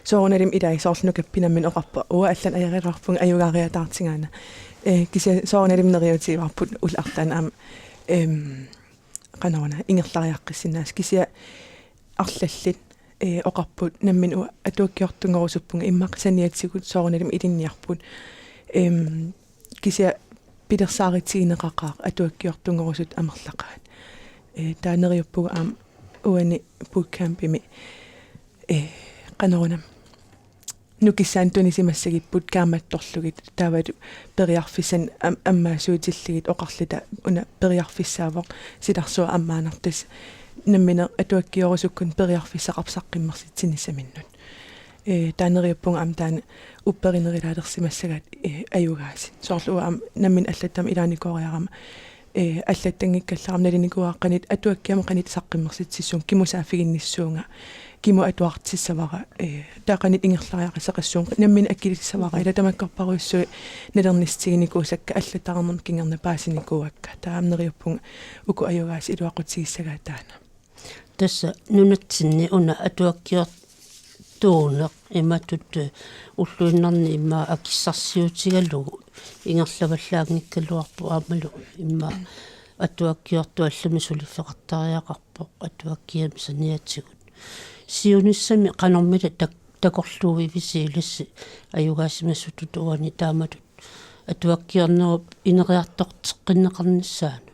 soorunalим илаи соорлнукаппинаммин оqarpa уа аллан аярилаарпун аюгаариатаартингаана кися соорунalимнериутиварпут улаартаан аама qanaruna ингерлариаққиссинаас кися арлаллит оqarput наммин уа атуаккиортунгорусуппунга иммақ саниатсигут сооруналим илинниарпут кися пидерсааритсигинеқақаа атуаккиортунгорусут амерлақаат таанериуппуга аама уани bootcampimi qanarunam nukissaan tunisимассагиппут кааматторлугит таават периарфиссан аммаасуутилligit оқарлита уна периарфиссаавоқ силарсуа аммаанартас наммина атуаккиорусуккун периарфиссақарсаққиммерситсинissaminnut таанериуппунга ам таана упперинерилаалерсимассагат аюгааси соорлуа ам наммин аллаттам илааникориарама аллаттангиккалларам налиникуааққанит атуаккиама қанит саққиммерситсиссуун кимусаафигинниссуунга киму атуартиссавара таақанит ингерлариақисеқассуун наммин аккилиссавара ила тамаккарпаруйссуи налернистигиникуусакка аллатаарнерм кингерна паасиникуакка таамнериуппунга уку аюгааси илуақутигиссагаа таана тасса нунатсинни уна атуаккиор туунеқ иматут уллуиннарни имма акиссарсиутигаллугу ингерлаваллаагниккалуарпу аамалу имма атуаккиорту аллами сулиффеқартариақарпо атуаккиами саниатсигут сиуниссами канормила такорлууви висииласси аюгаасимассуту туани тааматут атуаккиорнеруп инериартортеққиннеқарниссаану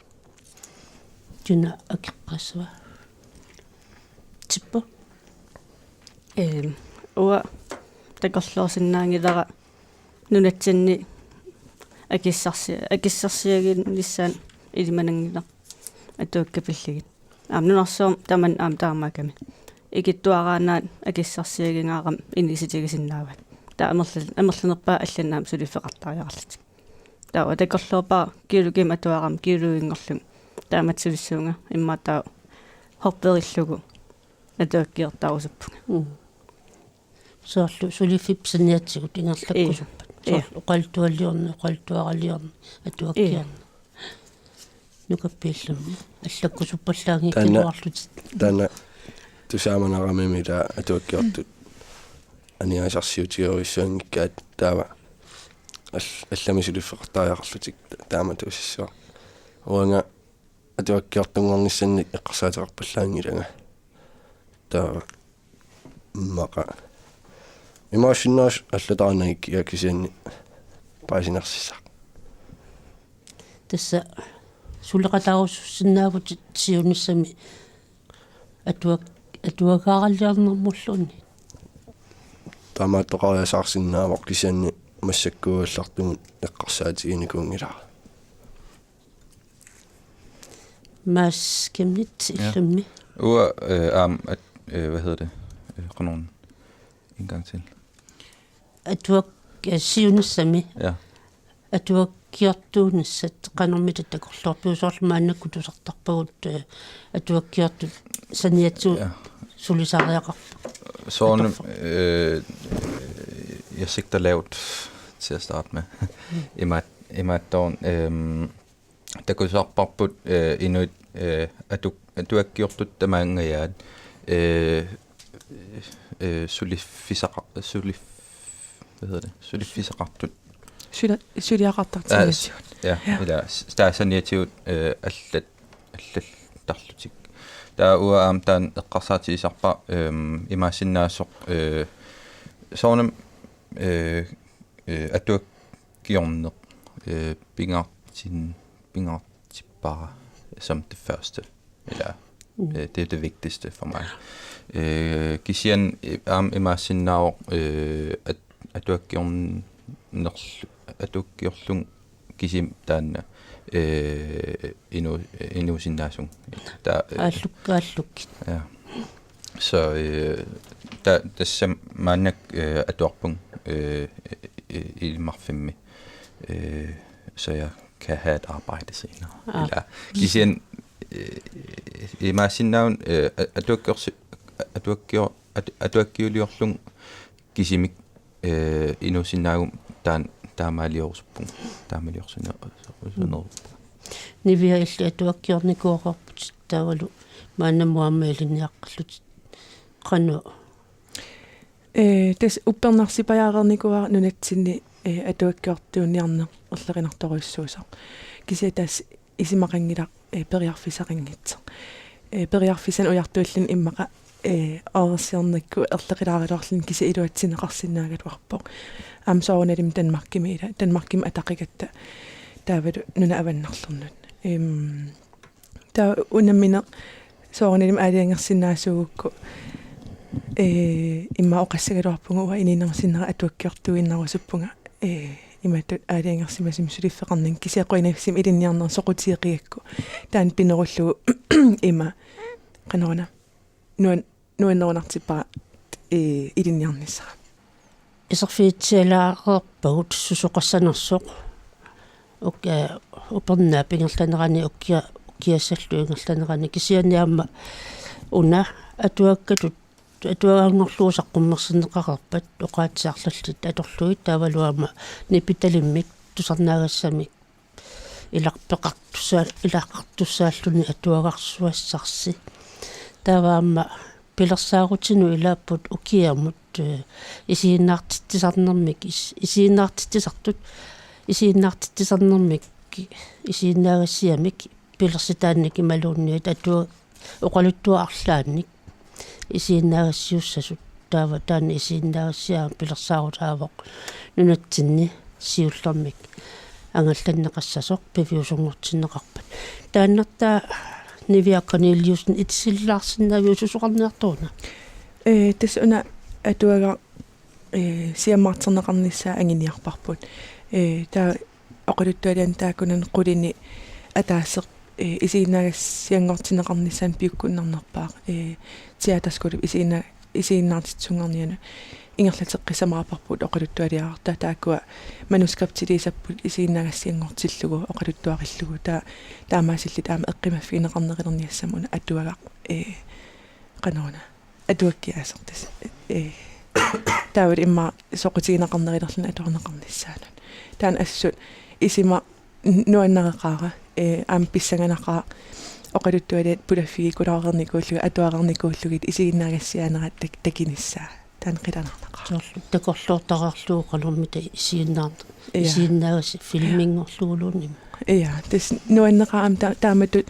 туна акеққасва типпо уа такорлуусиннаангилара нунатсинни акиссарсиагин илиманангила атуаккапиллагит нунарсуум таман таамааками икиттуараанаат акиссарсиагингаарам иниситигисиннаават амерлунерпаа алланаам сулиффеқартариарлатик таа такорлуупаа килугим атуарам килуингорлум тааматсулиссуунга имматаа хоппериллугу атуаккиортаусаппуга соорлу сулиффипсаниатсигут ингерлаккусуппат соорлу оқалтуаллиорна атуаккиорна нукаппииллумми аллаккусуппаллаагиккилуарлутит таана тусааманарамимила атуаккиортут аниасарсиутигеруиссуангиккаат таава аллами сулиффеқартариақарлутик таама туссуа уанга атуаккиортунгорниссанник эққарсаатеқарпаллаангилага таа мака имашиннаас аллатаарнагик якисианни паасинерсиссаа тасса сулеқатааруссиннаавут сиуниссами атуакаараллиарнэрмуллуни тамааттоқариасаарсиннаавоқ кисианни массаккуаллартумут эққарсаатигиникуунгилаа мас кемнит иллумми Uа hvad hedder det? Nogen en gang til. Atuak siunissami. Ja. Atuakkiortuunissat qanormit takorlorpiusorlumaannakkutusartarpagut atuakkiortu saniatsu sulisariaqarpu. Sådan jeg sigter lavt til at starte med. I mattoon der kunne så på inuit at du har gjort det der mange ja sulifisaqartut сулиақартартиниатсиут ja eller staasanniatiut аллатарлутик таа уаам таан эққарсаатиисарпа имаасиннаассоқ соонам атуаккиорнеқ pingartippara som det første. Eller det er det vigtigste for mig. Kisian imasinau at du har gjort kisim dan endnu sin nation. Ja. Så der er mange at du har i marfemme. Så jeg kan have et arbejde senere. Eller kisian imasinau at du har gjort kisimik endnu sin nation der er meget livspunkt. Der er meget livspunkt. Nivia illi atuakkiornikuoqarput taavalu maannamuammailiniaqqallut qanu des uppernarsipajaareernikuara nunatsinni atuakkiortuunniarne erlerinartoruissuusaq kisiatas isimaqangila periarfisaqinngitsa periarfisan ujartuallin immaqa aarsiarnakku erleqilaarilarlin kisi iluatsineqarsinnaagalуарпоq amsoornalim Danmarkimiila Danmarkim ataqikatta taavalu nuna avannarlernut taa unammina soornalim aaliangersinnaasuugukku imma oqassagaluarpunga uwa ininersinnera atuakkiortuinnerusuppunga imatut aaliangersimasim suliffeqarnin kisiaqoinaksim ilinniarner soqutiiqiakku taan pinerullugu ima qanona nuannerunartippa ilinniarnissa Isarfiitsialaaqerpagut susoqassanersoq upernaa pingerlanerani ukkiassalluingerlanerani kisianiamma una atuakkatut atuagaangorluusаққуммерсинеқарерпат оqaатсаарлаллит аторлуит таавалуама нипиталиммик тусарнаагасsamик илаққартуссааллуни атуагарсуассарси тааваама пилерсаарутину илааппут укиамут исииннаартиттисарнермик исииннаартиттисартут исииннаартиттисарнермик исииннаагассиамик пилерситаанник ималуунниит атуа оқалуттуаарлаанник исииннаагассиуссасут таава таана исииннаагассиаа пилерсаарутаавоқ нунатсинни сиуллермик ангалланнеқассасоқ пивиусунгортиннеқарпат тааннартаа Nivea Corneliusen итсиллаарсиннаавиусусоқарниартууна тас уна атуага сиаммартэрнеқарнissaа ангиниарпарпут таа оқалуттуалиан таакунан қулини атаассеқ исиинаагассиангортинеқарнissaан пиуккуннарнерпаа тиатаскулуп исииннаартитсунгарниана ингерлатеққисамаапарпут оқалуттуалиаартаа таакуа манускриптилисаппут исииннаагассиангортиллугу оқалуттуариллугу таамаасилли таама эққимаффинеқарнерилерниассамуна атуага qanona атуаккиасертас таавал имма соқутигинеқарнерилерлун атуарнеқарнissaанут таан ассут исима нуаннереқаара аам писсаганақаа оқалуттуалиат пулаффиги кулаарерникууллуга атуарерникууллугит исигиннаагассианерат такиниссаа таан қиланарнақаа такорлуортараарлуу қалэрмита исииннаагасси филмингорлуулууннима тас нуаннеқаам тааматут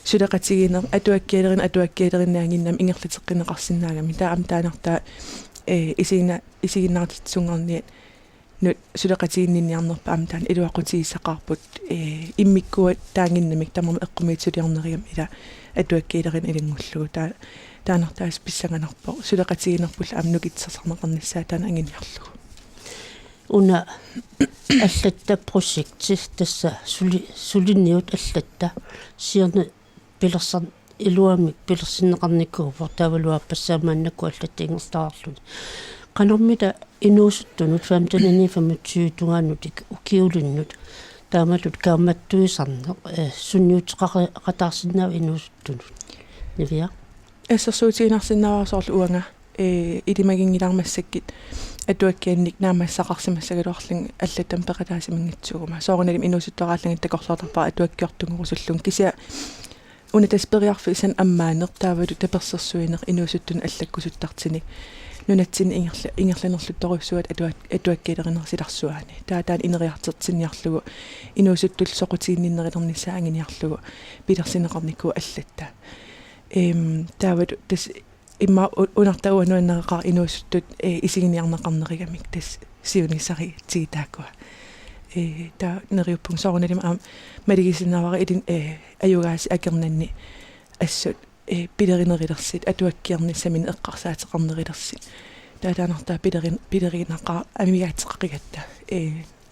сулеқатигинер атуаккиалериннаангиннам ингерлатеққинеқарсинаагами таам таанартаа исигиннаартитсунгарниат нут сулеқатигиннинниарнерпа аам таан илуақутигиссақарпут иммиккуат таангиннамик тамарма эққумиитсулиарнериам ила атуаккиалерин илингуллугу таанартаас писсаганарпо сулеқатигинерпул аам нукитсерсарнеқарнissaа таана ангиниарлугу уна аллатта прожекти тасса сулинниут аллатта сиерна пилерсар илуамик пилерсиннеқарникуупор таавалуаппассаамааннакку аллаттингерстаарлуни qanормита инуусуттунут 15-25 тунгааннутик укиулиннут таамалут кааматтуисарнеқ сунниутеқатаарсиннаав инуусуттунут нивиа эссерсуутигинарсиннааваарсоорлу уанга илимагингилаармассаккит атуаккианник наамассақарсимассагалуарлин аллатам пеқатаасимингитсугума соорналим инуусуттуарааллагит такорлоортарпаа атуаккиортунгурусуллун кися уна таспериарфи сан аммаанеқ таавалу таперсерсуинеқ инуусуттун аллаккусуттартиник нунатсин ингерланерлутторуссуат атуаккиилеринерсиларсуаани таан инериартертинниарлугу инуусуттул соқутигинниннерилернissaа ангиниарлугу пилерсинеқарникку аллатта таавалу тас имма унартауануаннеқар инуусуттут исигиниарнеқарнеригамик тас сиунисари тигитааккуа та нериуппун соорналим аам малигисиннаавара илин аюгаас акернанни ассут пилеринерилерсит атуаккиарниссамин эққарсаатеқарнерилерсит таатаанартаа пилеринақаа амигаатеққигатта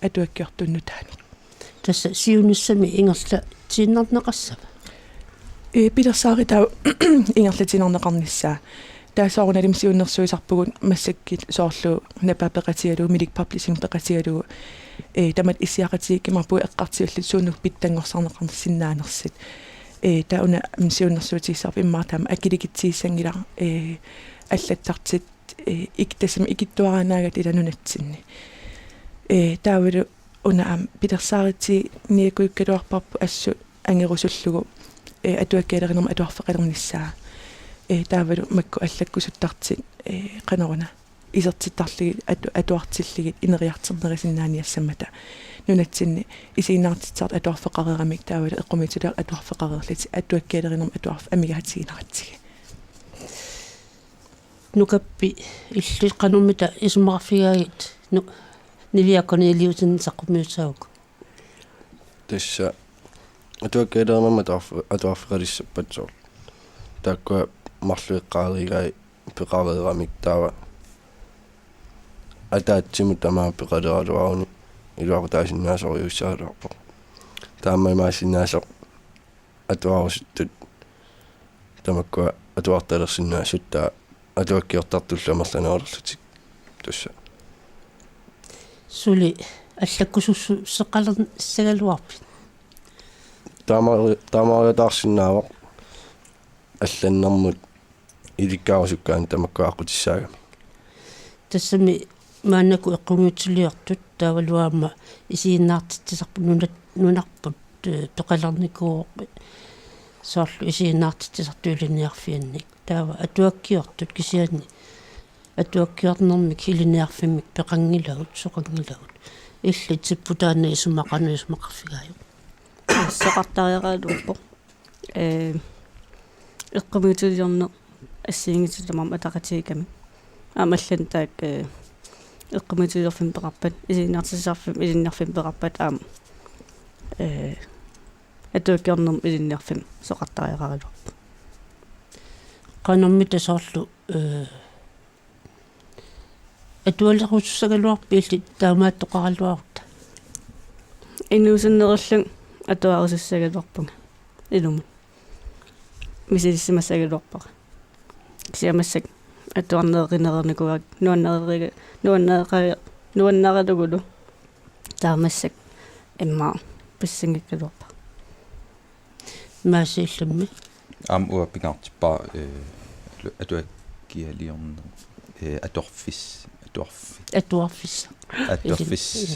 атуаккиортуннутаани тасса сиуниссами ингерла тииннарнеқассава пилерсаари таа ингерлатинернеқарнissaа таасоорналим сиуннерсуисарпугут массаккит соорлу напапеқатигалу милик паблишинг пеқатигалу тамат исиақатиг имарпу эққартиуллит суунук питтангорсарнеқарнссиннаанерсит тауна сиуннерсуутиссарп иммаартаама акиликитсииссангила аллаттартит иктасим икиттуараанаагат иланунатсинни таавалу унаам пилерсаарити ниакуиккалуарпарпу ассу ангерусуллугу атуаккиалеринерма атуарфеқалернissaа таавалу макку аллаккусуттартит qanорна исертиттарлигит атуартиллигит инериартернерисиннааниассамата нунатсинни исииннаартитсарт атуарфеқарерамик таавалу эққумитулер атуарфеқарерлити атуаккиалеринерма атуарф амигаатигинератсиги нукаппи илли qanumita исмарфигаагит Nivea Corneliusen саққумиусаук тасса атуаккиалернерма атуарфеқалиссаппатсоор тааккуа марлуиққаариgai пеқареерамик таава атаатсимут тамаа пеқалералуаруни илуақутаасиннаасориуссаалуарпо тааммаймаасиннаасоқ атуарусуттут тамаккуа атуарталерсиннаасутта атуаккиортартулламерланерерлутик тусса сули аллаккусуссу сеқалер сагалуарпит таамариатаарсинаавақ алланнэрмут иликкаарусуккаан тамаккааққутиссаагами тассами мааннаку эққумиутсилиартут таавалуаама исииннаартитсисарпу нунарпут тоқалерникуоққи соорлу исииннаартитсисартуулиниарфианник таава атуаккиортут кисиани атуаккиорнэрмик хилиниарфиммик пеқангилагут соқангилагут илли типпутаана исумақарфигааю соқартариараалууппо эққумиутилиорне ассиингитиламам атақатигами амаллан таак эққумиутилиорфим пеқарпат исииннаартисарфим илиннарфим пеқарпат аама атуаккиорнерм илиннарфим соқартариараалууппо qanarmita soorlu атуалеруссагалуарпиилли таамааттоқаралуарта инуусиннериллун атуарусассагалуарпунга илумут мисилиссимассагалуарпара кисиамассак атуарнеэринерерникуак нуаннаралугулу таамассак имма писсингиккалуарпа маасииллумми уаппигаартиппаа атуаккиалиорнер атуарфис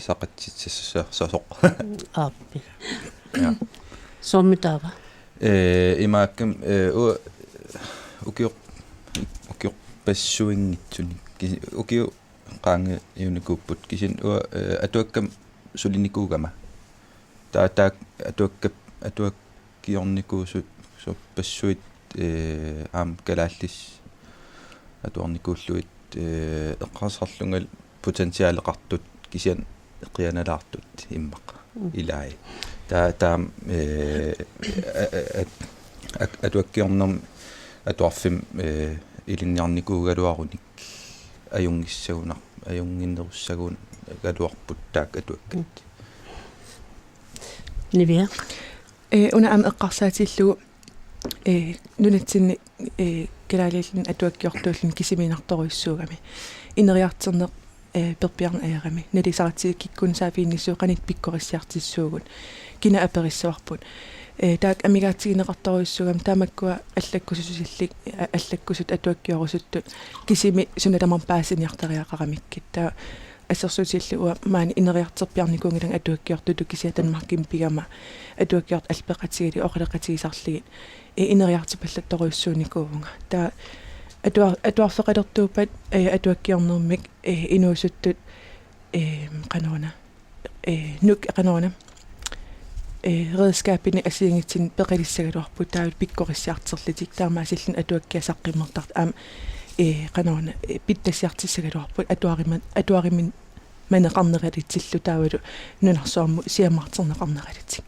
сақатситсассоқ ааппи соммитаава имааккам укиоқ пассуингитсуни укио qaange iunikupпут кисин атуаккам сулиникуугама таатаак атуаккиорникуусут пассуит аам калааллис атуарникууллуит эққарсарлунгал потенциаалеқартут кисиан эққианалаартут иммақ илаи таам атуаккиорнерм атуарфим илинниарникуугалуаруник аюнгиссагун галуарпут таак атуаккат нивиа уна ам эққарсаатиллугу нунатсинни калаалиллин атуаккиортууллин кисиминарторуиссуугами инериартернеқ перпиарна аярами налисаратсиг киккун саафииннисууқанит пиккориссиартиссуугут кина апериссаварпут таак амигаатсигинеқарторуиссуугам таамаккуа аллаккусусиллик аллаккусут атуаккиорусуттут кисими суналамар паасиниартариақарамиккит таа ассерсуутиллуа маани инериартерпиарникуунгилан атуаккиортуту кисиатанмарким пигама атуаккиорт алпеқатигили оқалеқатигисарлигит инериартипаллатторуиссууникуувнга таа атуарфеқалертуупат атуаккиорнермик инуусуттут канаона нук канаона redskapini asiingitsin peqilissagaluarpu taavut pikkoриссиартерлитик таамаасиллин атуаккиасаққиммертарт аам канаона питтассиартиссагалуарпут атуаримин манеқарнералитсиллу таавалу нунарсуарму сиамаартернеқарнералитик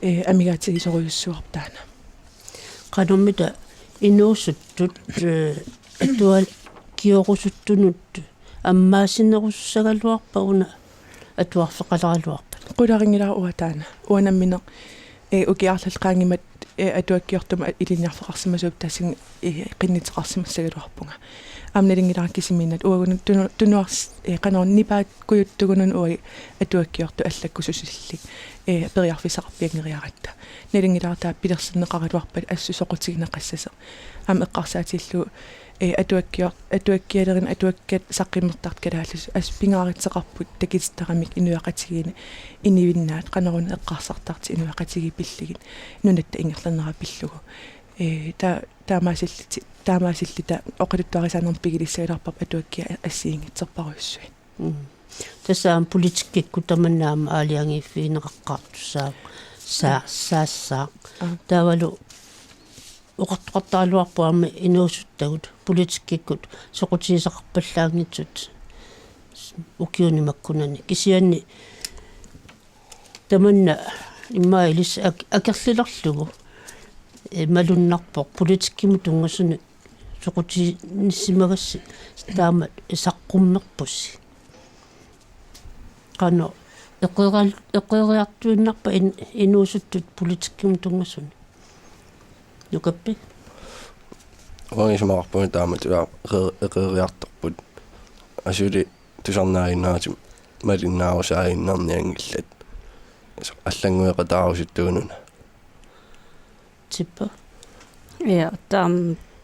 амигаатигисоруйуссуартаана qanarmita inuusuttut atual kiorusuttunut аммаасиннеруссагалуарпа уна атуарфеқалаалуарпа qularingilaa uataana uanammineq ukiarlal qaangimmat atuakkiortuma iliniarfeqarsimasууp tassing qinniteqarsimassagaluarpunga amnalingilaa kisiminnat uagunut tunuars qanornipaat kujuttugunun ui atuakkiortu allakkususillik periarfisaqarpiangeriaratta nalingilaa taa pilersinneqaraluarpat assusoqutigineqassase am eqqarsaatillu атуаккиалерин атуаккат саққиммертарт калааллус ас пингааritseqarput такититтарамик инуақатигини инивиннаат канарун эққарсартарти инуақатиги пиллигит нунатта ингерланера пиллугу таамаасиллита оқалуттуарисаанерм пигилиссагаларпап атуаккиа ассиингитсерпаруйуссуи тассаам политиккикку таманнаама аалиангиффиинеқаққартуссаа саассаа таавалу оқартоқартаалуарпуарми инуусуттагут политиккиккут соқутисақарпаллаагнитсут укиунимаккунани кисианни таманна иммаилис акерлилерлугу малуннарпоқ политиккиму тунгасуни соқутиниссимагасси таама саққуммерпусси қано эққериартуиннарпа инуусуттут политиккиму тунгасуни нукаппи Organismaqarpuni taama tuaa eqeriartorput asuli tusarnaainnaatim malinnaarusaainnerniangillat аллангуэкъатаарусуттуунуна Tipper. Ja,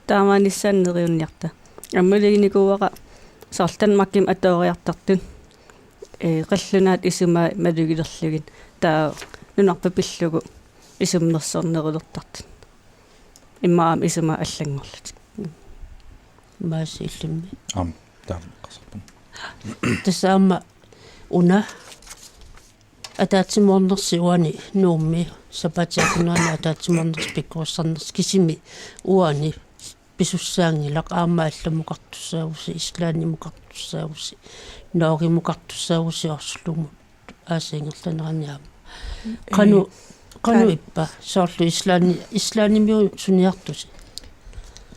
тааманиссааннериунниарта. Аммулигникууаqa саартанмакким аториартартун. Qallunaat исумаа малугилерлугин. Таа нунарпа пиллугу исумнерсорнерулертартут. Иммаам исумаа аллангорлут. Маасиллимми. таамаққасарпун Тасаама уна атаатсиморнерси уани нуумми сапатиакунаана атаатсиморнерс пиккуссарнерс кисими уани писуссаангилақ аамаалламукартуссаагуси ислаанимукартуссаагуси ноогимукартуссаагуси орслугу аасингерланераниаама qaну иппа соорлу ислаанимиу суниартуси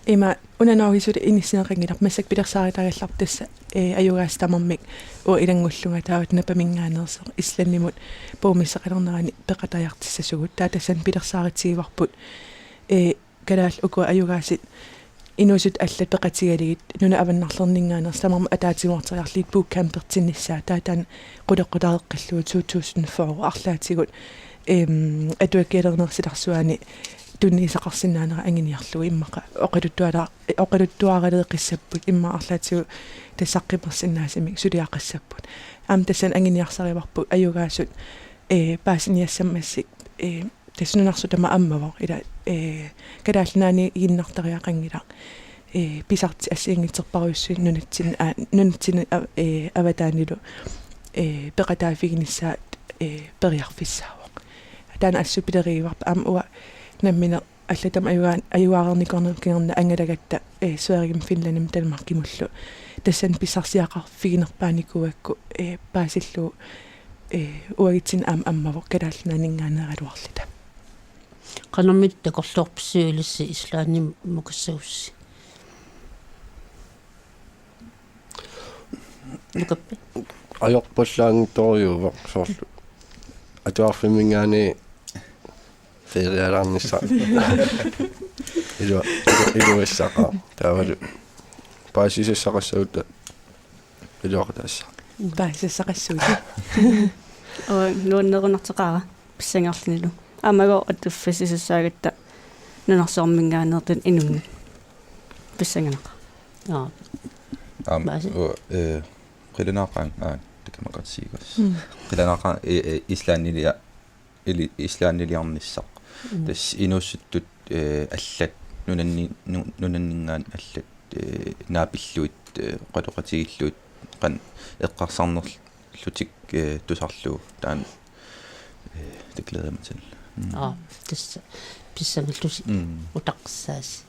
има унаноогисут иниссинеқингилар массак пилерсааритагаллар тасса аюгаастамармик уа илангуллунга таават напамингаанерсо исланнимут пуумиссақалернерани пеқатаяртиссасугут таатассан пилерсааритсигиварпут калаал уку аюгаасит инусут аллат пеқатигалигит нуна аваннарлернингаанерс тамарма атаатимуартериарлиит бууккампертинниссаа таатаан қулеққутареққиллуут 2004 арлаатигут атуаккиалернерсиларсуани туннисақарсинаанера ангиниарлугу иммақа оқалуттуаралеқиссаппут имма арлаатигу тассаққимерсинаасимик сулиақассаппут тассан ангиниарсариварпут аюгаасут паасиниассаммассик таснунарсу тама аммаво ила калаалнаани игиннартариақангила писарти ассиингитсерпаруйуссуин нунатсин аватаанилу пеқатаафигниссаат периарфиссаавоқ таана ассупилерииварпа уа наммина аллатам аюаарникорнеркиерна ангалагатта суаригим финланим талмаркимуллу тассан писсарсиақарфигинерпааникуакку паасиллу уагитсин аммаво калаалнаанингааneeраluarlita qanamit takorluorpissuilissi islaanim mukassagussi lukappi ajorpallaangittoriuva soorlu atuarfimingaani ferialarnissa iluissaqa taavalu paasisissaqassauta iluaqtaassa паасиссақассуути нуаннерунартеқара писсангаарлинилу амаго аттуффисисаагатта нунарсоормингаанертун инунни писсанганаqa qilanaaqaan det kan man godt sige også qilanaaqaan islaanniliarnissaq tas inuussut allat nunanningaan allat naapilluit qaloqatigilluut qan eqqarsarnerlutik tusarluu taan det glæder jeg mig til тасса писсангаллуси утаққсааси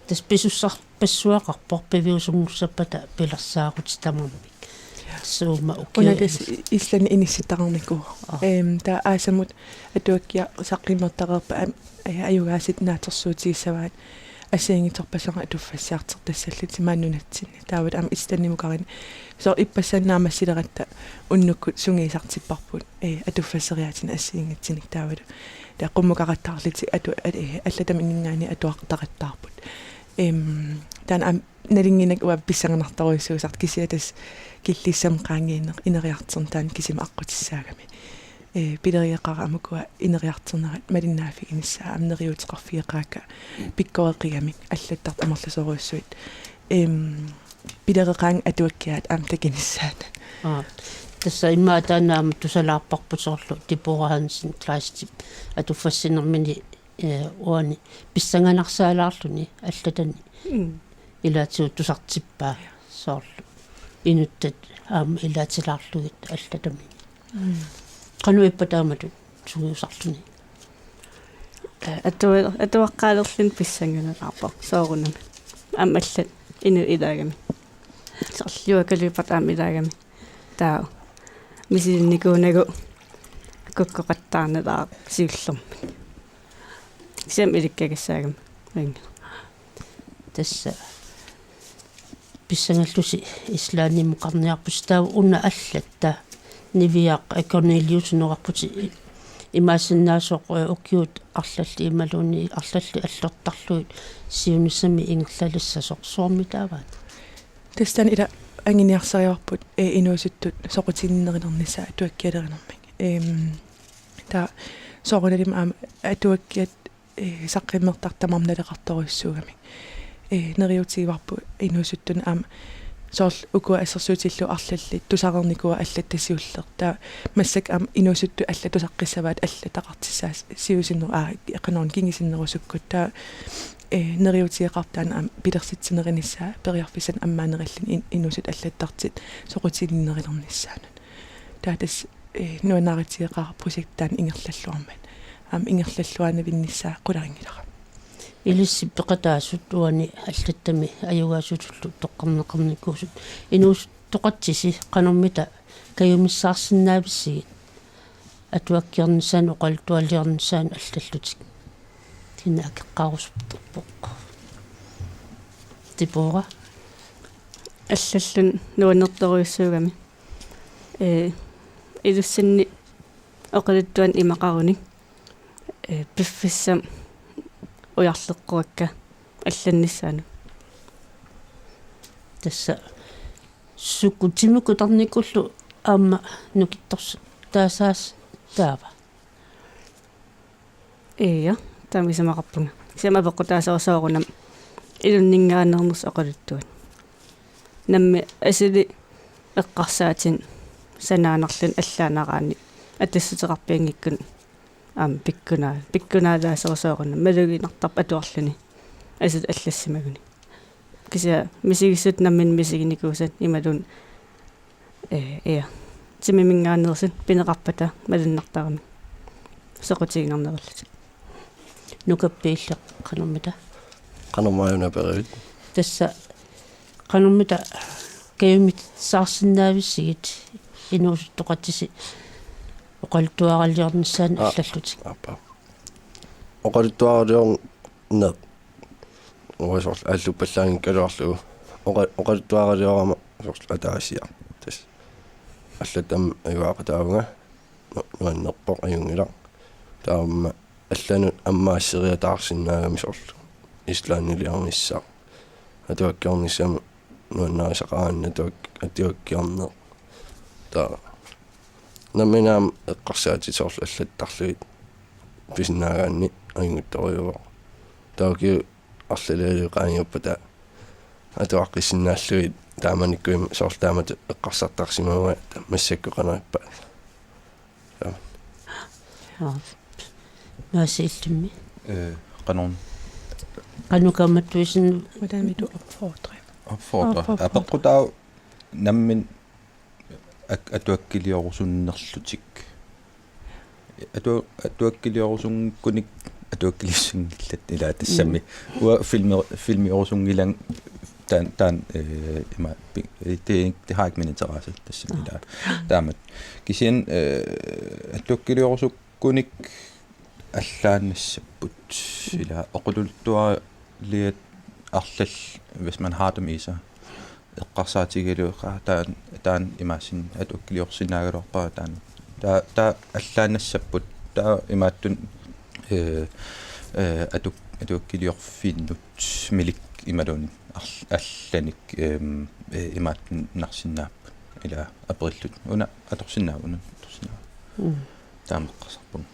тас писуссарпассуақарпор пивиусунгуссаппата пилерсаагути тамармик суума унатас ислани инисситақарнику таа аасамут атуаккиа саққимертақарпа аюгаасит наатерсуутигиссаваат ассиингитерпасаqa атуффассаартер тассаллути мааннунатсинни таават ам истаннимукарин со иппассаннаамассилератта уннуккут сунгиисартиппарпут атуффассериаатин ассиингатсиник таават таа qummuqarattaarliti аллатам иннгаани атуартақаттаарпут таан ам налингинак уа писсанганартаруйссуусарт кисиатас киллиссам qaangiinneq инериартерн таан кисима аққутиссаагами пилериақара амукуа инериартернерат малиннаафигинissаа амнериутеқарфиеқаака пиккоэқигамик аллаттарт амерласоруйссуит пилереқаан атуаккиаат аамтакиниссаат тасса имма таанаама тусалаарпарпусоорлу типораансин клаастип атуффассинермини уани писсанганарсаалаарлуни аллатани илаатиу тусартиппаа соорлу инуттат аама илаатилаарлугит аллатами qanuippataamatu suusarluni атуаққаалерлин писсангуналаарпа соорунам аммаллат ину илаагами сарлиуакалуиппат аама илаагами таа мисинникуунагу куккоқаттаарнелаа сиуллерми сиам иликкагиссаагами винга тасса писсангаллуси ислааниммуқарниарпус таа уна аллатта нивиақ Cornelius нораппути имаасиннаасоқ уккиут арлалли ималуни арлалли аллортарлуит сиунissami ингерлалиссасоқ суормитааваат тастан ила ангиниарсариарпут инуусуттут соқутиннеринернисаа туаккиалеринэрмик та соорулалим аама атуаккиат саққиммертартамарналеқарторуссуугамик нериутигиварпу инуусуттун аама соорл укуа ассерсуутиллу арлалли тусаарерникуа аллаттасиуллер таа массак аама инуусутту алла тусаққиссаваат алла тақартиссаас сиусиннер эққаноорн кингисиннерусуккут таа нериутигеқартаан аама пилерситсинеринissаа периарфисан аммаанериллин инуусут аллаттартит соқутиннерилерниссаанут таа тас нуанааритигеқара проектаан ингерллаллуармат аама ингерллаллуанавиннссаа қуларингилара илисси пеқатаасут уани аллаттами аюгаасутуллу тоққарнеқарникуусут инуус тоқатсиси қанормита каюмиссаарсинаависсигит атуаккиорнисаан оқалтуаллиорнисаан аллаллутик тинаакеққарусуптарпоқ типора аллаллун нуанерторуйссуугами илуссинни оқалуттуан имақаруник пиффиссам уярлеққуакка алланниссаану тасса суккутимукутарникуллу аама нукитторс таасаас таава тамисамақарпунга сиамапеққутаасаорсоорунам илуннингаанернерс оқалуттуан намми асили эққарсаатин санаанерлун аллаанараани атассутеқарпиангиккун аама пиккунаалаасерсоорунам малугинартарп атуарлуни асут аллассимагуни кися мисигиссут наммин мисигиникуусат ималун тимимингаанерсут пинеқарпата малуннартарами соқутигинарнеруллут нукаппииллеқ қанормита qanummaayuna perit тасса qanормита каюмит саарсинаависсигит инуусуттоқатиси оқалтуараллиорнссаан аллаллутик апа oqaluttuariorn ne oisor alluppallaangin kaluarlugu oqaluttuaraliorama sorl ataasiaq tas allatam ayuaqataavunga nuannerpoq ayungilaq taamma алланут аммаассериатаарсинаагами сорлу ислааннилиарнissaaq атуаккиорнissamu нуаннаасақаанна атуаккиорнеэ таа наминаам эққарсаати сорлу аллаттарлуит писинаагаанни аюнгутторюва таоки арлалиалуқааниуппата атуаққиссиннааллуит тааманиккуим соорлаамат эққарсартарсимауа массаккоқанериппа наасииллимми qanorn qanukaamattuisin hvordan vil du opfordre апеққутаа наммин атуаккилиорусуннерлутик атуаккилиорусунгкуник атуаккилиссунгиллат илаа тассами уа филмиорусунгилан таан има det har ikke min interesse тассами илаа таамат кисиан атуаккилиорусуккуник аллааннассаппут илаа оқулултуалиат арлал hvis man har dem i sig эққарсаатигилуэқа таан имаасин атуаккилиорсинаагалорпаа таа аллаанассаппут таа имааттун атуаккилиорфииннут милик ималун алланик имааттун нарсиннаап ила априллут уна аторсиннаавуна торсинаа таамеққарсарпун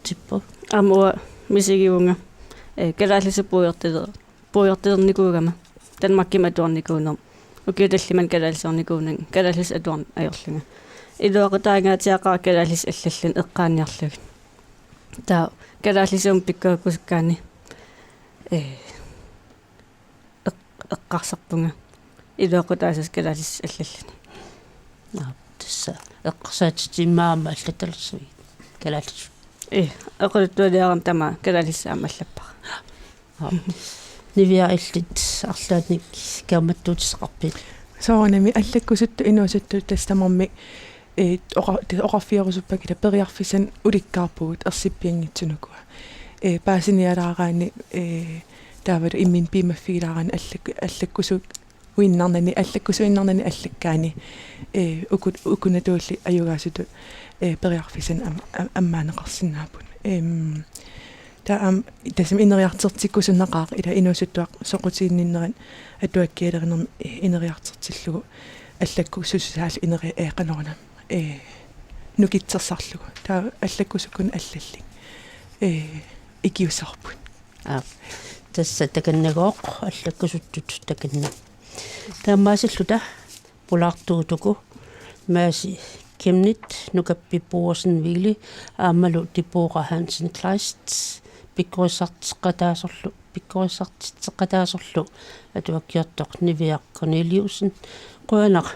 типпо амуа мисигиунга калаалисупуйортилерникуугама Danmark атуарникуунер укиуталлиман калаалисорникуунан калаалис атуарн аёрлунга илуақутаангаатиақаа калаалис аллаллун эққааниарлугит таа калаалисуум пиккаакусуккаани эққарсарпунга илуақутаасас калаалис аллаллуни тасса эққарсаатитимаама аллаталерсуи калаалис aquluttualiaram tama kalalissaama allappa нивиаиллит арлаатник кааматтуутисеқарпит соонами аллаккусутту инуусутту тастамарми оқарфиорусуппакила периарфисан уликкаарпугут ерсиппиангитсунукуа паасиниалаараани таавалу иммин пимаффигилаарани аллаккусут уиннарнани аллаккусуиннарнани аллаккаани укунатуулли аюгаасуту периарфисан аммаанеқарсинаапут таам тасим инериартертиккусуннақаа ила инуусуттуақ соқутиинниннерин атуаккиалеринерми инериартертиллугу аллаккусусаал инери эқанорна нукитсерсарлугу таа аллаккусуккун аллалли икиусарпут тасса таканнагооқ аллаккусуттут таканна таамаасиллута пулаартуутуку maaси кемнит нукаппипуурсин вили аамалу типуура хансен клайст пиккорисартеққатаасорлу атуаккиартоқ нивиақ Корнелиусен қуанақ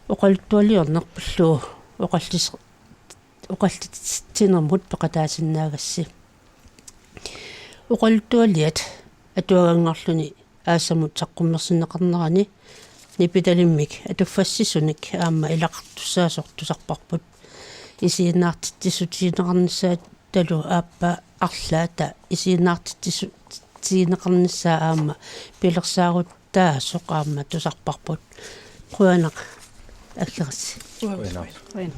оқалтуалиорнерпуллуу оқалтитинермут пеқатаасиннаагасси оқалтуалиат атуагангарлуни аасамут саққуммерсинеқарнерани нипиталиммик атуффассисуник аама илақартуссаасортусарпарпут исииннаартиттисутиинеқарниссаат талу ааппа арлаата исииннаартиттисутиинеқарниссаа аама пилерсааруттаа соқаама тусарпарпут қуанақ аллерасси Quen.